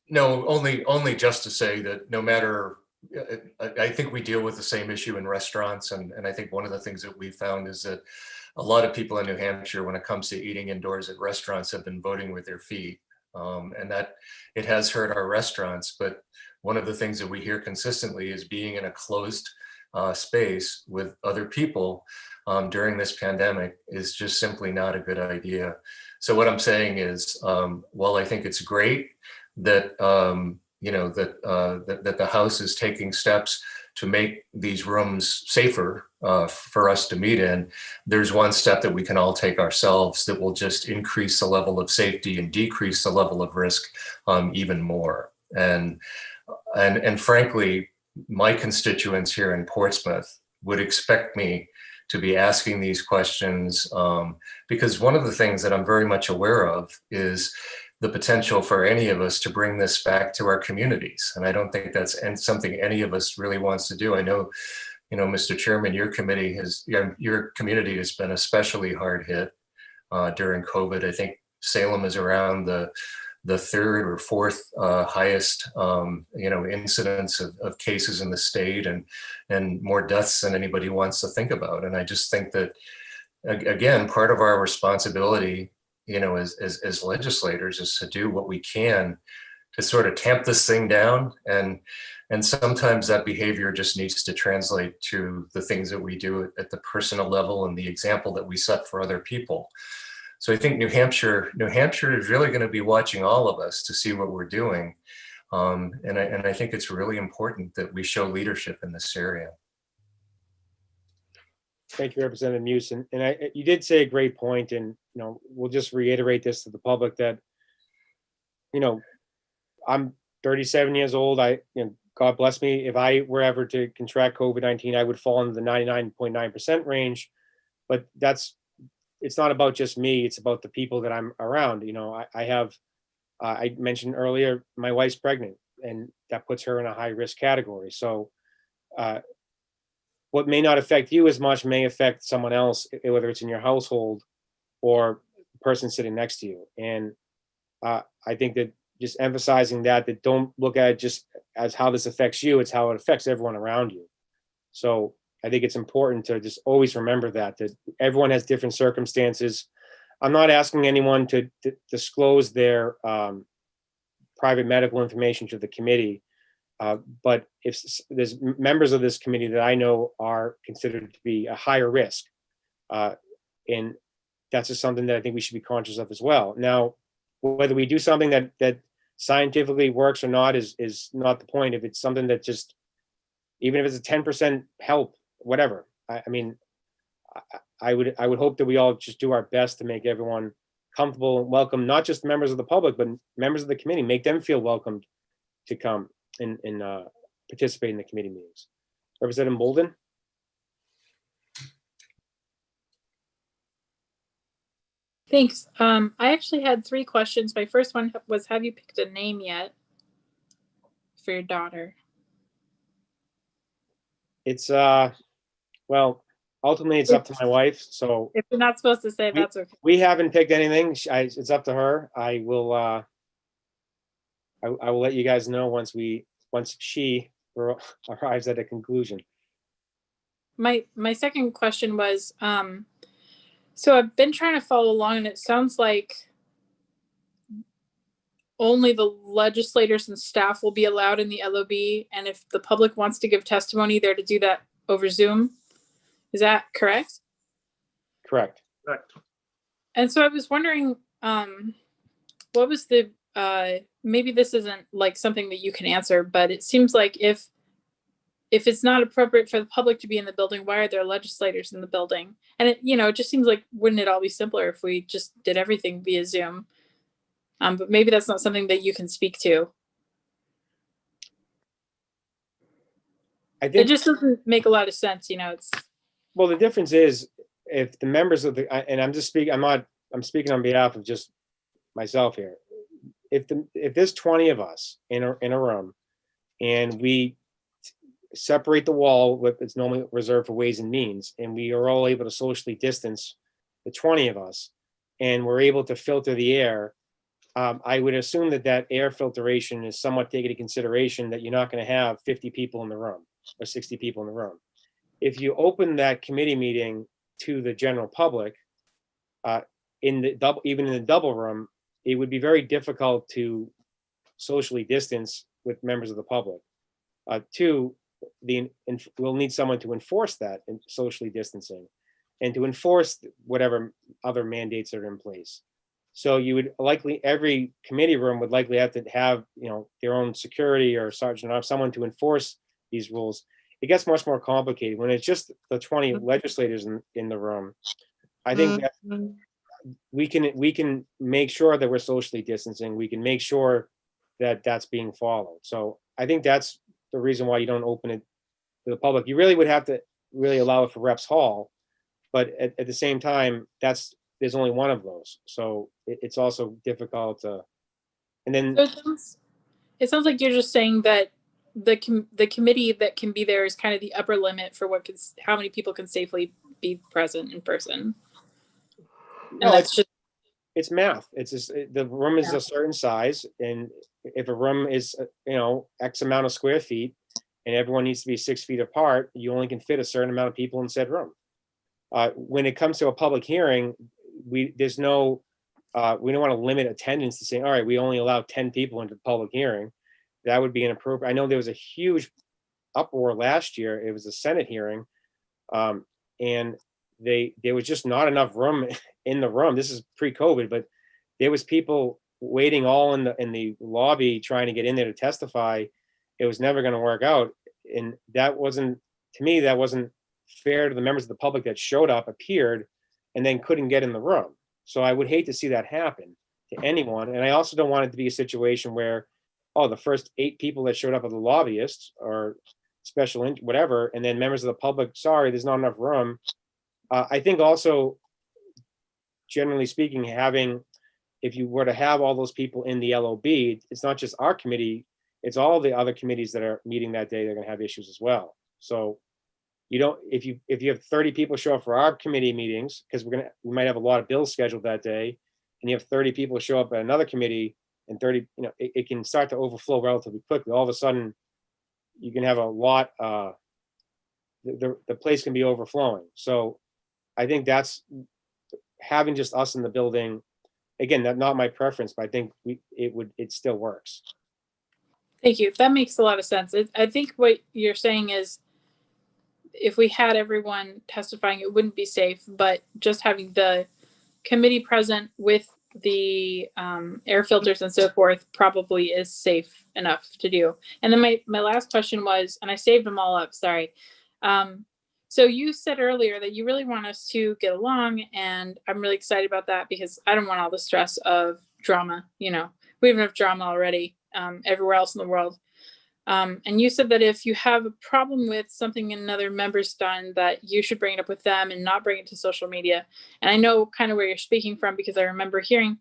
No, only just to say that no matter, I think we deal with the same issue in restaurants. And I think one of the things that we found is that a lot of people in New Hampshire, when it comes to eating indoors at restaurants, have been voting with their feet. And that it has hurt our restaurants. But one of the things that we hear consistently is being in a closed space with other people during this pandemic is just simply not a good idea. So what I'm saying is, while I think it's great that you know that the House is taking steps to make these rooms safer for us to meet in, there's one step that we can all take ourselves that will just increase the level of safety and decrease the level of risk even more. And frankly, my constituents here in Portsmouth would expect me to be asking these questions because one of the things that I'm very much aware of is the potential for any of us to bring this back to our communities. And I don't think that's something any of us really wants to do. I know, you know, Mr. Chairman, your community has been especially hard hit during COVID. I think Salem is around the third or fourth highest, you know, incidence of cases in the state, and more deaths than anybody wants to think about. And I just think that, again, part of our responsibility, you know, as legislators, is to do what we can to sort of tamp this thing down. And sometimes that behavior just needs to translate to the things that we do at the personal level and the example that we set for other people. So I think New Hampshire is really going to be watching all of us to see what we're doing. And I think it's really important that we show leadership in this area. Thank you, Representative Muse. And you did say a great point, and you know, we'll just reiterate this to the public that, you know, I'm 37 years old. God bless me, if I were ever to contract COVID-19, I would fall into the 99.9% range. But it's not about just me, it's about the people that I'm around. You know, I mentioned earlier, my wife's pregnant, and that puts her in a high risk category. So what may not affect you as much may affect someone else, whether it's in your household or the person sitting next to you. And I think that just emphasizing that don't look at it just as how this affects you, it's how it affects everyone around you. So I think it's important to just always remember that everyone has different circumstances. I'm not asking anyone to disclose their private medical information to the committee. But if there's members of this committee that I know are considered to be a higher risk, and that's just something that I think we should be conscious of as well. Now, whether we do something that scientifically works or not is not the point. If it's something that just, even if it's a 10% help, whatever. I mean, I would hope that we all just do our best to make everyone comfortable and welcome, not just members of the public, but members of the committee, make them feel welcomed to come and participate in the committee meetings. Representative Bolden? Thanks. I actually had 3 questions. My first one was, have you picked a name yet for your daughter? It's well, ultimately it's up to my wife. So If you're not supposed to say, that's okay. we haven't picked anything. It's up to her. I will I will let you guys know once she arrives at a conclusion. My second question was, so I've been trying to follow along, and it sounds like only the legislators and staff will be allowed in the LOB, and if the public wants to give testimony, they're to do that over Zoom. Is that correct? Correct. Correct. And so I was wondering, what was the, maybe this isn't like something that you can answer, but it seems like if it's not appropriate for the public to be in the building, why are there legislators in the building? And it just seems like, wouldn't it all be simpler if we just did everything via Zoom? But maybe that's not something that you can speak to. I think it just doesn't make a lot of sense, It's well, the difference is if the members of the, and I'm speaking on behalf of just myself here. If there's 20 of us in a room, and we separate the wall, it's normally reserved for Ways and Means, and we are all able to socially distance the 20 of us, and we're able to filter the air, I would assume that air filtration is somewhat taken into consideration, that you're not going to have 50 people in the room or 60 people in the room. If you open that committee meeting to the general public, even in the double room, it would be very difficult to socially distance with members of the public. Two, we'll need someone to enforce that in socially distancing, and to enforce whatever other mandates are in place. So you would likely, every committee room would likely have to have, their own security or sergeant or someone to enforce these rules. It gets much more complicated when it's just the 20 legislators in the room. I think that we can make sure that we're socially distancing. We can make sure that that's being followed. So I think that's the reason why you don't open it to the public. You really would have to really allow it for Reps Hall, but at the same time, there's only one of those. So it's also difficult to, and then. So it sounds like you're just saying that the committee that can be there is kind of the upper limit for how many people can safely be present in person. No, it's math. It's just, the room is a certain size, and if a room is X amount of square feet, and everyone needs to be 6 feet apart, you only can fit a certain amount of people in said room. When it comes to a public hearing, we don't want to limit attendance to saying, all right, we only allow 10 people into the public hearing. That would be inappropriate. I know there was a huge uproar last year. It was a Senate hearing, and there was just not enough room in the room. This is pre-COVID, but there was people waiting all in the lobby trying to get in there to testify. It was never going to work out, and that wasn't fair to the members of the public that showed up, appeared, and then couldn't get in the room. So I would hate to see that happen to anyone, and I also don't want it to be a situation where, the first 8 people that showed up are the lobbyists or special whatever, and then members of the public, sorry, there's not enough room. I think also, generally speaking, if you were to have all those people in the LOB, it's not just our committee, it's all the other committees that are meeting that day, they're going to have issues as well. So you don't, if you have 30 people show up for our committee meetings, because we might have a lot of bills scheduled that day, and you have 30 people show up at another committee and 30, it can start to overflow relatively quickly. All of a sudden, you can have a lot, the place can be overflowing. So I think that's having just us in the building. Again, that's not my preference, but I think it still works. Thank you. That makes a lot of sense. I think what you're saying is if we had everyone testifying, it wouldn't be safe, but just having the committee present with the air filters and so forth probably is safe enough to do. And then my last question was, and I saved them all up, sorry. So you said earlier that you really want us to get along, and I'm really excited about that because I don't want all the stress of drama. We have enough drama already everywhere else in the world. And you said that if you have a problem with something another member's done, that you should bring it up with them and not bring it to social media. And I know kind of where you're speaking from, because I remember hearing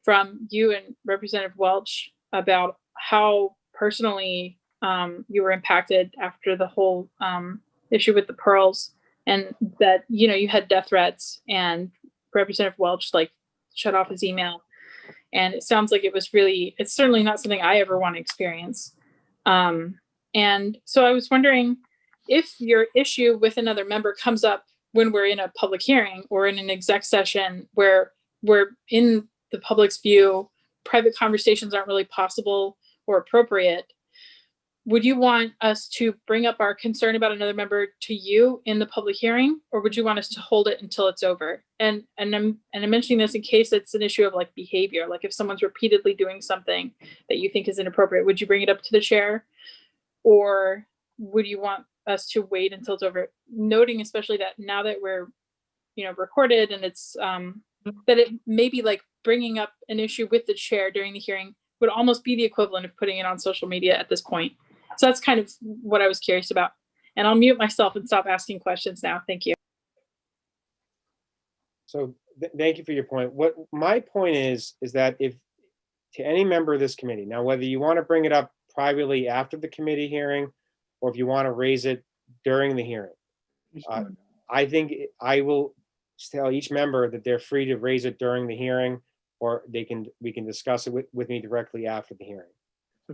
from you and Representative Welch about how personally you were impacted after the whole issue with the pearls, and that, you had death threats, and Representative Welch shut off his email. And it sounds like it's certainly not something I ever want to experience. And so I was wondering if your issue with another member comes up when we're in a public hearing or in an exec session where we're in the public's view, private conversations aren't really possible or appropriate. Would you want us to bring up our concern about another member to you in the public hearing, or would you want us to hold it until it's over? And I'm mentioning this in case it's an issue of behavior, if someone's repeatedly doing something that you think is inappropriate, would you bring it up to the chair, or would you want us to wait until it's over? Noting especially that now that we're, recorded, and it's that it may be bringing up an issue with the chair during the hearing would almost be the equivalent of putting it on social media at this point. So that's kind of what I was curious about. And I'll mute myself and stop asking questions now. Thank you. So thank you for your point. What my point is that if to any member of this committee, now whether you want to bring it up privately after the committee hearing, or if you want to raise it during the hearing, I think I will tell each member that they're free to raise it during the hearing, or we can discuss it with me directly after the hearing.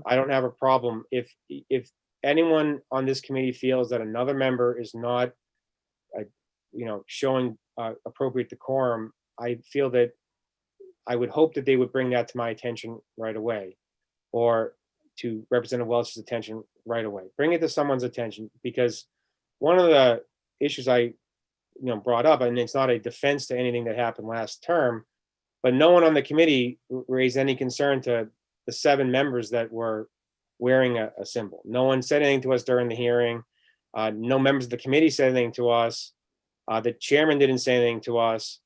I don't have a problem if anyone on this committee feels that another member is not, showing appropriate decorum. I feel that I would hope that they would bring that to my attention right away, or to Representative Welch's attention right away. Bring it to someone's attention, because one of the issues I, brought up, and it's not a defense to anything that happened last term, but no one on the committee raised any concern to the 7 members that were wearing a symbol. No one said anything to us during the hearing. No members of the committee said anything to us. The chairman didn't say anything to us.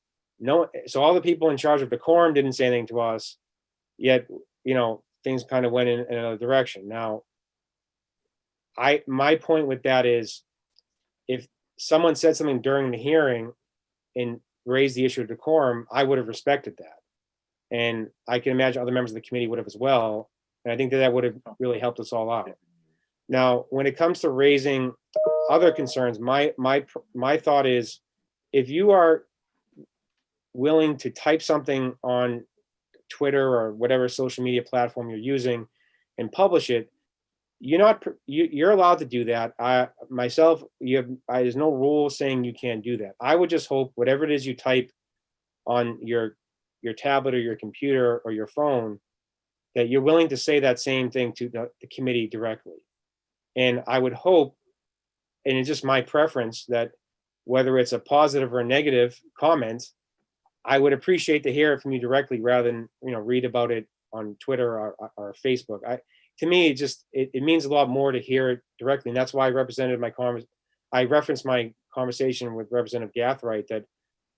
So all the people in charge of decorum didn't say anything to us. Yet, things kind of went in another direction. Now, my point with that is, if someone said something during the hearing and raised the issue of decorum, I would have respected that. And I can imagine other members of the committee would have as well. And I think that would have really helped us all out. Now, when it comes to raising other concerns, my thought is, if you are willing to type something on Twitter or whatever social media platform you're using and publish it, you're allowed to do that. There's no rule saying you can't do that. I would just hope whatever it is you type on your tablet or your computer or your phone, that you're willing to say that same thing to the committee directly. And I would hope, and it's just my preference, that whether it's a positive or a negative comment, I would appreciate to hear it from you directly rather than read about it on Twitter or Facebook. To me, it means a lot more to hear it directly, and that's why I referenced my conversation with Representative Gathright, that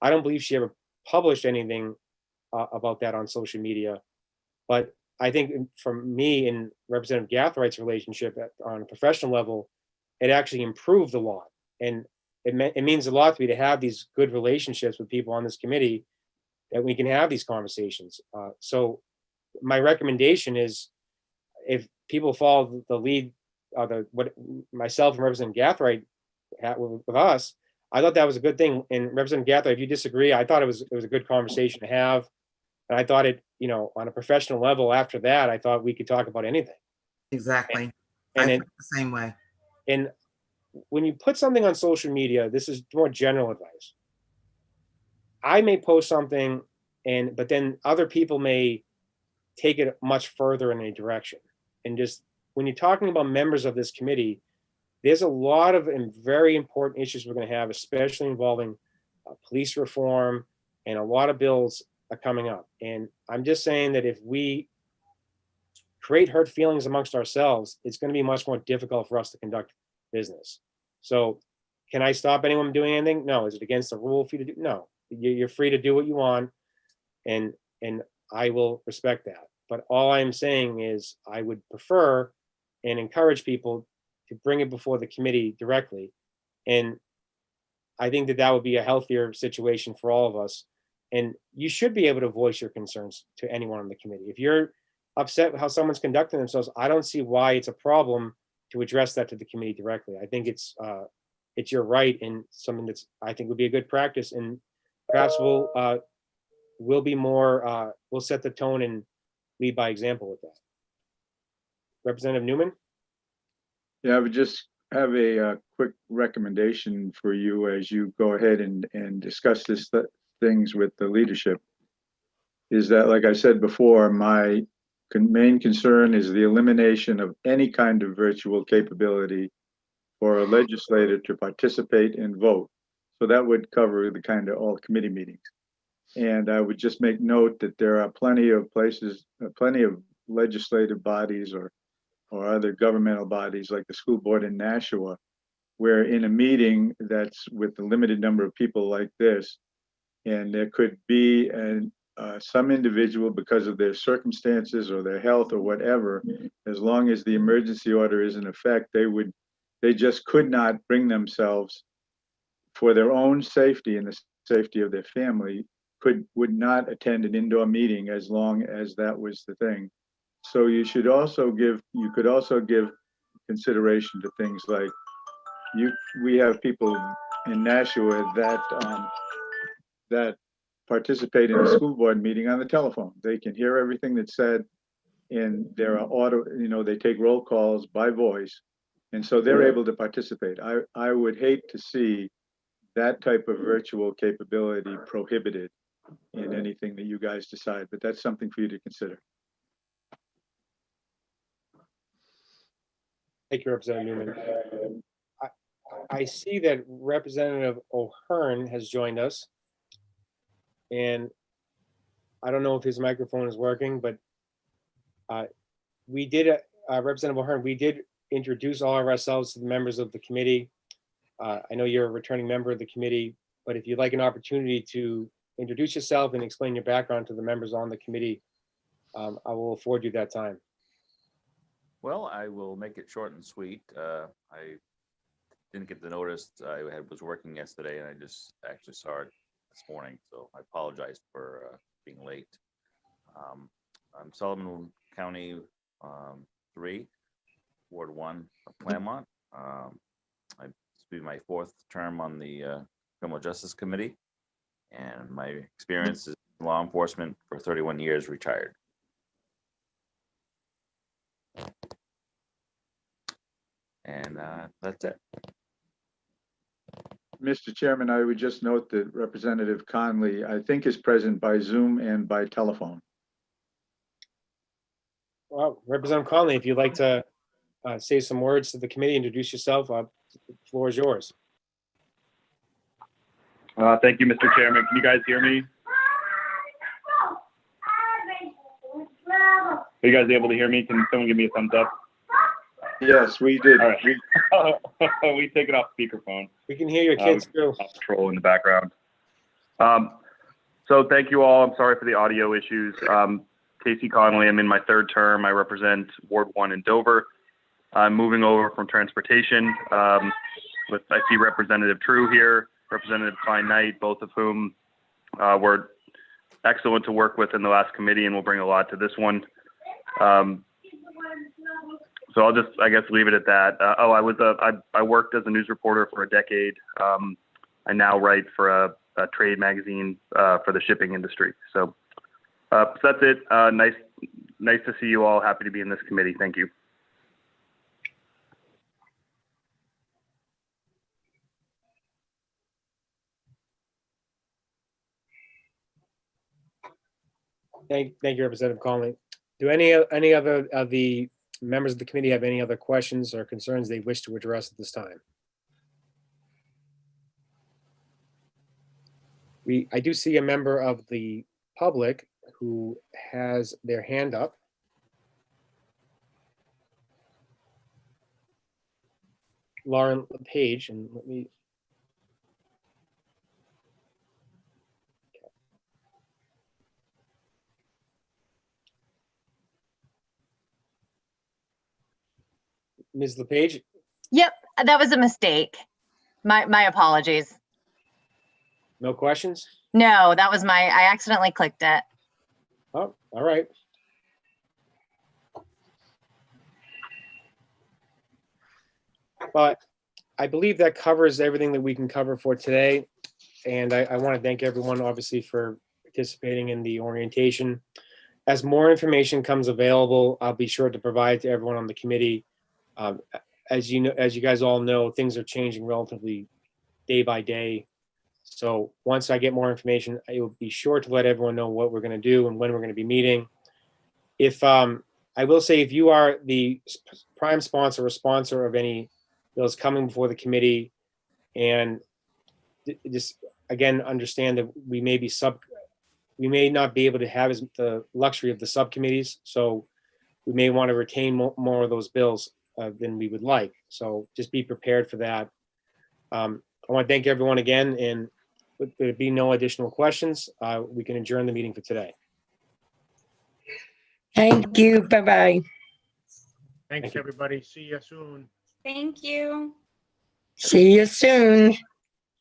I don't believe she ever published anything about that on social media. But I think for me and Representative Gathwright's relationship on a professional level, it actually improved a lot. And it means a lot to me to have these good relationships with people on this committee, that we can have these conversations. So my recommendation is, if people follow the lead what myself and Representative Gathright had with us, I thought that was a good thing. And Representative Gathright, if you disagree, I thought it was a good conversation to have. And I thought it, on a professional level after that, I thought we could talk about anything. Exactly. And I then, feel the same way. and when you put something on social media, this is more general advice. I may post something but then other people may take it much further in a direction. And just when you're talking about members of this committee, there's a lot of very important issues we're going to have, especially involving police reform, and a lot of bills are coming up. And I'm just saying that if we create hurt feelings amongst ourselves, it's going to be much more difficult for us to conduct business. So can I stop anyone from doing anything? No. Is it against the rule for you to do? No. You're free to do what you want, and I will respect that. But all I'm saying is I would prefer and encourage people to bring it before the committee directly. And I think that would be a healthier situation for all of us. And you should be able to voice your concerns to anyone on the committee. If you're upset with how someone's conducting themselves, I don't see why it's a problem to address that to the committee directly. I think it's your right, and something that's, I think, would be a good practice. And perhaps we'll be more, we'll set the tone and lead by example with that. Representative Newman? Yeah, I would just have a quick recommendation for you as you go ahead and discuss this things with the leadership. Is that, like I said before, my main concern is the elimination of any kind of virtual capability for a legislator to participate and vote. So that would cover the kind of all committee meetings. And I would just make note that there are plenty of places, plenty of legislative bodies or other governmental bodies like the school board in Nashua, where in a meeting that's with a limited number of people like this, and there could be some individual, because of their circumstances or their health or whatever, as long as the emergency order is in effect, they just could not bring themselves, for their own safety and the safety of their family, would not attend an indoor meeting as long as that was the thing. So you could also give consideration to things like we have people in Nashua that participate in a school board meeting on the telephone. They can hear everything that's said, and there are they take roll calls by voice, and so they're able to participate. I would hate to see that type of virtual capability prohibited in anything that you guys decide, but that's something for you to consider. Thank you, Representative Newman. I see that Representative O'Hearn has joined us. And I don't know if his microphone is working, but we did, Representative O'Hearn, we did introduce all of ourselves to the members of the committee. I know you're a returning member of the committee, but if you'd like an opportunity to introduce yourself and explain your background to the members on the committee, I will afford you that time. Well, I will make it short and sweet. I didn't get the notice. I was working yesterday and I just actually saw it this morning, so I apologize for being late. I'm Sullivan County 3, Ward 1 of Claremont. This will be my 4th term on the Criminal Justice Committee, and my experience is in law enforcement for 31 years, retired. And that's it. Mr. Chairman, I would just note that Representative Conley, I think, is present by Zoom and by telephone. Well, Representative Conley, if you'd like to say some words to the committee, introduce yourself, the floor is yours. Thank you, Mr. Chairman. Can you guys hear me? Are you guys able to hear me? Can someone give me a thumbs up? Yes, we did. All right. We take it off speakerphone. We can hear your kids too. Patrol in the background. So thank you all. I'm sorry for the audio issues. Casey Conley, I'm in my 3rd term. I represent Ward 1 in Dover. I'm moving over from transportation. I see Representative True here, Representative Klein Knight, both of whom were excellent to work with in the last committee and will bring a lot to this one. So I'll just, I guess, leave it at that. I worked as a news reporter for a decade. I now write for a trade magazine for the shipping industry. So that's it. Nice to see you all. Happy to be in this committee. Thank you. Thank you, Representative Conley. Do any other of the members of the committee have any other questions or concerns they wish to address at this time? I do see a member of the public who has their hand up. Lauren Page, and let me. Ms. LePage? Yep, that was a mistake. My apologies. No questions? No, that was I accidentally clicked it. Oh, all right. But I believe that covers everything that we can cover for today. And I want to thank everyone, obviously, for participating in the orientation. As more information comes available, I'll be sure to provide to everyone on the committee. As you guys all know, things are changing relatively day by day. So once I get more information, I will be sure to let everyone know what we're going to do and when we're going to be meeting. If I will say, if you are the prime sponsor or sponsor of any bills coming before the committee, and just again understand that we may not be able to have the luxury of the subcommittees, so we may want to retain more of those bills than we would like. So just be prepared for that. I want to thank everyone again, and if there be no additional questions, we can adjourn the meeting for today. Thank you. Bye-bye. Thanks, everybody. See you soon. Thank you. See you soon.